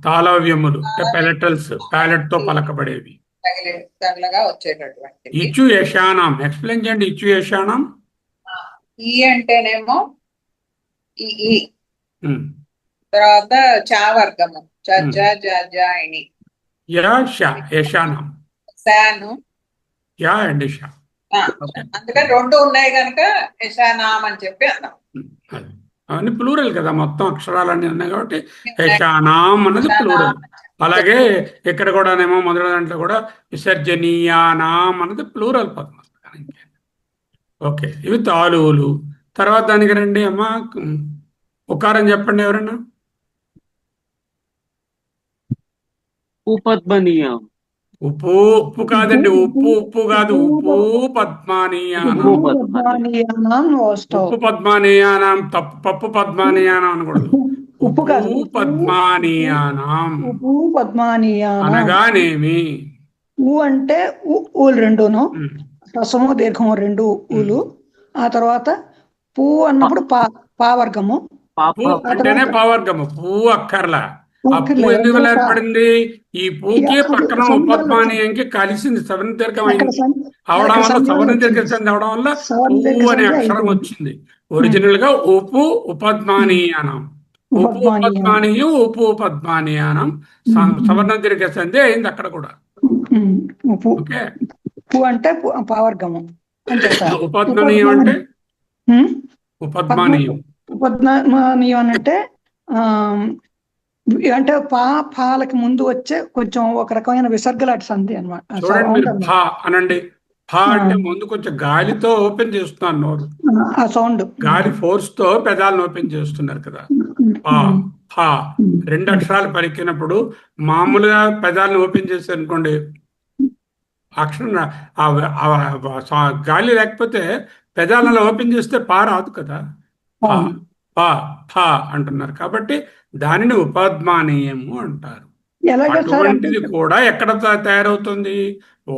తాళవ్యములు అంటే పెలటల్స్, ప్యాలెట్ తో పలకబడేవి. తగలగా వచ్చేటటువంటి. ఇచు యశానాం ఎక్స్ప్లెయిన్ చేయండి. ఇచు యశానాం. ఈ అంటేనేమో ఈ ఉమ్. తర్వాత చావర్గము జాయిని, యశానాం, శాను. యా అండ్ షా. అందుకని 2 ఉన్నాయి కనుక యశానాం అని చెప్పి అన్నాం. అది అవన్నీ ప్లూరల్ కదా, మొత్తం అక్షరాలన్నీ ఉన్నాయి కాబట్టి యశానాం అన్నది ప్లూరల్. అలాగే ఇక్కడ కూడానేమో మొదటి దాంట్లో కూడా విసర్జనీయానాం అన్నది ప్లూరల్ పదం. ఓకే, ఇవి తాలువులు. తర్వాత దానికి రండి అమ్మా. ఉకారం చెప్పండి ఎవరన్నా. ఉపద్మనీయం. ఉప్పు కాదండి, ఉప్పు కాదు. ఉప్పు పద్మానీయానం. ఉప్పు పద్మానీయానం. పప్పు పద్మానీయానం అనకూడదు. ఉప్పు కాదు, పద్మానీయానం. ఉప్పు పద్మానీయానం అనగానేమి? ఊ అంటే ఊలు 2ను, రసము దీర్ఘము 2 ఊలు. ఆ తర్వాత పూ అన్నప్పుడు పావర్గము. పూ అంటేనే పావర్గము. పూ అక్కర్లా. ఆ పూ ఎందుకు ఏర్పడింది? ఈ పూకి పక్కన ఉపద్మానీయంకి కలిసింది, సవర్ణ దీర్ఘం అయింది. అవడం వల్ల సవర్ణ దీర్ఘ సంధి అవడం వల్ల పూ అనే అక్షరం వచ్చింది. ఒరిజినల్ గా ఉపు ఉపద్మానీయానం, ఉపు ఉపద్మానీయం, ఉపు ఉపద్మానీయానం. సవర్ణ దీర్ఘ సంధి అయింది అక్కడ కూడా. ఓకే. పూ అంటే పావర్గము. ఉపద్మానీయం అంటే ఉపద్మానీయం. ఉపద్మానీయం అంటే అంటే పాలకి ముందు వచ్చే కొంచెం ఒక రకమైన విసర్గలాంటి సంధి అన్నమాట. చూడండి, మీరు భా అనండి. భా అంటే ముందు కొంచెం గాలితో ఓపెన్ చేస్తున్నాను నోరు. ఆ సౌండ్, గాలి ఫోర్స్ తో పెదాలను ఓపెన్ చేస్తున్నారు కదా. పా ఫా 2 అక్షరాలు పలికినప్పుడు మామూలుగా పెదాలను ఓపెన్ చేశారు అనుకోండి, అక్షరం గాలి లేకపోతే పెదాలను ఓపెన్ చేస్తే పా రాదు కదా. పా అవును. పా ఫా అంటున్నారు కాబట్టి దానిని ఉపద్మానీయము అంటారు. ఎలాగా సార్ అంటే అటువంటిది కూడా ఎక్కడ తయారవుతుంది?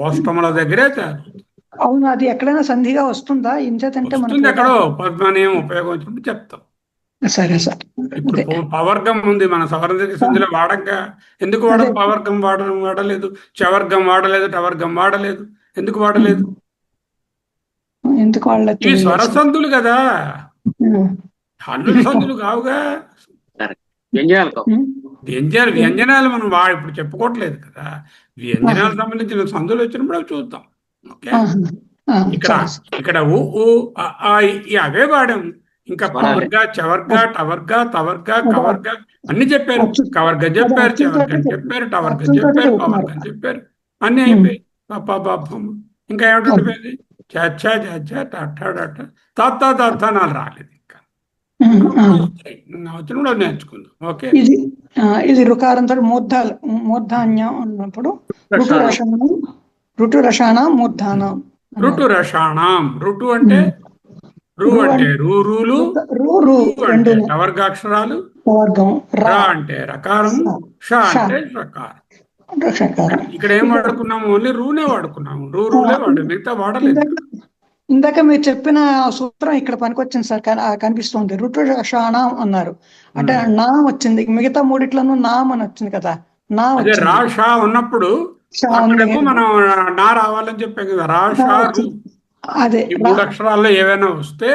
ఓష్టముల దగ్గరే తయారవుతుంది. అవును, అది ఎక్కడైనా సంధిగా వస్తుందా? ఇంచేతంటే మనకు వస్తుంది ఎక్కడో ఉపద్మానీయం ఉపయోగించినప్పుడు చెప్తాం. సరే సార్. ఇప్పుడు అదే పవర్గం ఉంది మన సవర్ణ సంధిలో వాడంగా. ఎందుకు అదే పవర్గం వాడలేదు, చవర్గం వాడలేదు, టవర్గం వాడలేదు, ఎందుకు వాడలేదు? ఎందుకు వాళ్ళ ఇవి తెలియదు స్వర సార్. సంధులు కదా, ఉమ్. హల్లుల సంధులు కావుగా. వ్యంజనాలు కావు. వ్యంజనాలు మనం ఇప్పుడు చెప్పుకోవట్లేదు కదా. వ్యంజనాలకు సంబంధించిన సంధులు వచ్చినప్పుడు అవి చూద్దాం. ఓకే, ఆహా. ఆ, ఇక్కడ సరే సార్. ఇక్కడ ఊ ఊ ఆ, ఆ, ఈ అవే వాడాం. ఇంకా స్వరాలే. పవర్గ, చవర్గ, టవర్గ, తవర్గ, అదే కవర్గ అన్ని చెప్పారు. అచ్చు కవర్గ అదే చెప్పారు, అచ్చులతోటే చవర్గం చెప్ చెప్పారు, టవర్గం అచ్చులతోటే చెప్పారు, చెబుతున్నారు. పవర్గం చెప్పారు, అన్ని ఉమ్. అయిపోయి పాపం. ఇంకా అవును. ఏమిటండిపోయింది? చచ్చ చచ్చ టట్ట తాత తాతనాలు రాలేదు. ఇంకా ఉమ్, ఆ. వచ్చిన కూడా నేర్చుకుందాం. ఓకే, ఇది ఇది రుకారంతో మూర్ధాన్యం అన్నప్పుడు ఋటు రషణం, ఋటు రషాణ మూర్ధానం ఋటు అన్నారు. రషాణం. ఋటు అంటే రు రు అంటే అంటే రూలు, రు రు రు అంటే రెండును టవర్గాక్షరాలు, వర్గం రా రా అంటే రకారము, ష ష అంటే రకారం. రషకారం. ఇక్కడ ఏం వాడుకున్నాము? ఓన్లీ రూనే వాడుకున్నాము. రూలే మిగతా వాడలేదు. ఇందాక ఇందాక మీరు చెప్పిన సూత్రం ఇక్కడ పనికొచ్చింది సార్. కనిపిస్తుంది. ఋటు రషాణం అన్నారు అంటే నా వచ్చింది. మిగతా మూడిట్లను నామ్ అని వచ్చింది కదా, నా అదే వచ్చింది. రా షా ఉన్నప్పుడు షా ఉంది. అక్కడేమో మనం నా రావాలని చెప్పాం కదా. రా నా షా రు, వచ్చింది. అదే ఈ మూడు అక్షరాల్లో ఏవైనా వస్తే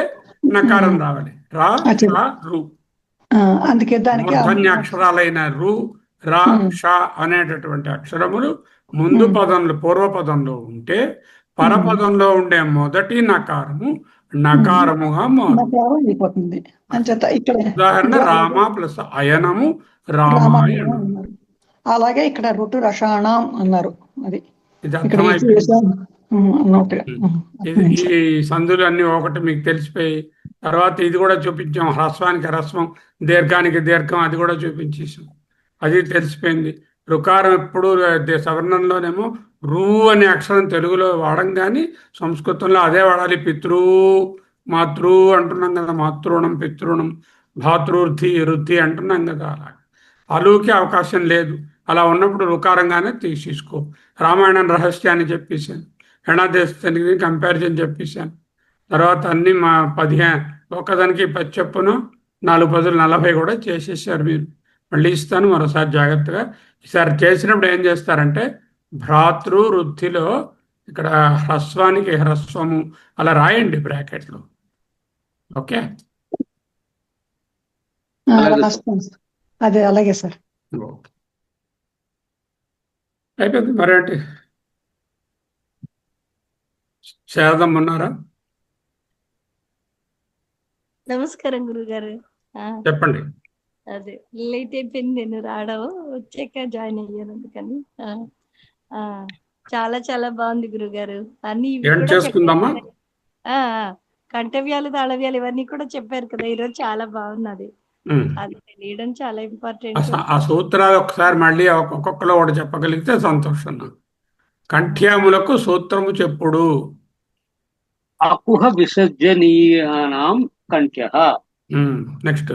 నకారం రావాలి. రా అదే. షా రు. అందుకే దానికి మూర్ధన్య అక్షరాలైన రు, రా, ష అనేటటువంటి అక్షరములు ముందు పదంలో పూర్వపదంలో ఉంటే పరపదంలో ఉండే మొదటి నకారము నకారముగా మారు. నకారం అయిపోతుంది. అంచేత ఇక్కడ ఉదాహరణ రామ ప్లస్ అయనము రామాయణం. అన్నారు. అలాగే ఇక్కడ ఋటు రషాణం అన్నారు. అది ఇది ఇక్కడ అర్థమైపోయింది. అన్నట్టుగా. ఈ సందులు అన్ని ఒకటి మీకు తెలిసిపోయి తర్వాత ఇది కూడా చూపించాం. హ్రస్వానికి హ్రస్వం, దీర్ఘానికి దీర్ఘం, అది కూడా చూపించేసాం. అది తెలిసిపోయింది. రుకారం ఎప్పుడు సవర్ణంలోనేమో రూ అనే అక్షరం తెలుగులో వాడం కానీ సంస్కృతంలో అదే వాడాలి. పితృ మాతృ అంటున్నాం కదా, మాతృణం పితృణం, భాతృర్థి వృద్ధి అంటున్నాం కదా. అలా అలుకి అవకాశం లేదు. అలా ఉన్నప్పుడు రుకారంగానే తీసుకో. రామాయణం రహస్యాన్ని చెప్పేశాను, గణాదేశానికి కంపారిజన్ చెప్పేశాను. తర్వాత అన్ని మా 15 ఒక్కదానికి 10 చొప్పున 4 పదులు 40 కూడా చేసేసారు మీరు. మళ్ళీ ఇస్తాను మరోసారి జాగ్రత్తగా. ఈసారి చేసినప్పుడు ఏం చేస్తారంటే భ్రాతృ వృద్ధిలో ఇక్కడ హ్రస్వానికి హ్రస్వము అలా రాయండి బ్రాకెట్లో. ఓకే, రాస్తాను సార్. అదే అలాగే సార్. ఓకే, అయిపోయింది. మరేంటి శారదం ఉన్నారా? నమస్కారం గురుగారు. చెప్పండి. అదే లేట్ అయిపోయింది నేను రావడం, వచ్చాక జాయిన్ అయ్యాను అందుకని. చాలా చాలా బాగుంది గురుగారు. అన్ని ఇవి ఏం కూడా చేసుకుందామా? చెప్పారు. కంఠవ్యాలు తాళవ్యాలు ఇవన్నీ కూడా చెప్పారు కదా ఈరోజు. చాలా బాగున్నది. అది తెలియడం చాలా ఇంపార్టెంట్. ఆ సూత్రాలు ఒకసారి మళ్ళీ ఒక్కొక్కలో ఒకటి చెప్పగలిగితే సంతోషం. కంఠ్యములకు సూత్రము చెప్పుడు. అకుహ విసర్జనీయానాం కంఠ్యః. నెక్స్ట్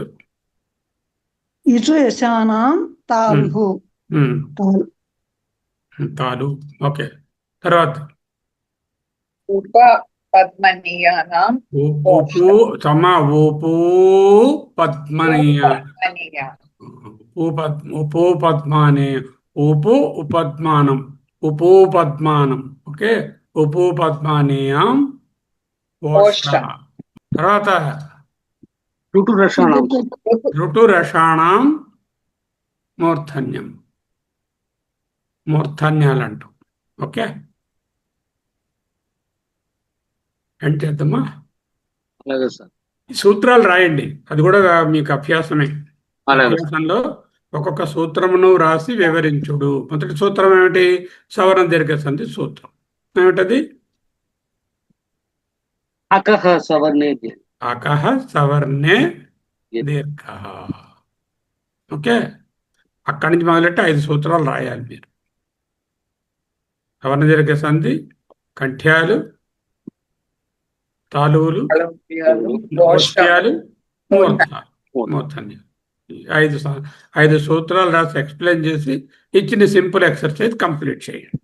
ఇచు యశానాం తాలు. తాలు. ఓకే, తర్వాత ఉప పద్మనీయానాం ఉపు సమా ఉపు పద్మనీయ ఉపో పద్మానే ఉపు ఉపద్మానం ఉపో పద్మానం. ఓకే, ఉపో పద్మానీయం ఓష్ట. తర్వాత ఋటు రషాణం. ఋటు రషాణం మూర్ధన్యం, మూర్ధన్యాలు అంటాం. ఓకే, ఏంటి చేద్దామా? అలాగే సార్. సూత్రాలు రాయండి, అది కూడా మీకు అభ్యాసమే. అలాగే. అభ్యాసంలో ఒక్కొక్క సూత్రమును రాసి వివరించుడు. మొదటి సూత్రం ఏమిటి? సవర్ణ దీర్ఘ సంధి సూత్రం. ఏమిటది? అకహ సవర్ణే దీర్ఘ. అకహ సవర్ణే దీర్ఘ. ఓకే, అక్కడి నుంచి మొదలెట్టి 5 సూత్రాలు రాయాలి మీరు. సవర్ణ దీర్ఘ సంధి, కంఠ్యాలు, తాలువులు, ఓష్ట్యాలు, మూర్ధాలు. మూర్ధన్యాలు. ఈ 5 సూత్రాలు రాసి ఎక్స్ప్లెయిన్ చేసి ఇచ్చిన సింపుల్ ఎక్సర్సైజ్ కంప్లీట్ చేయండి.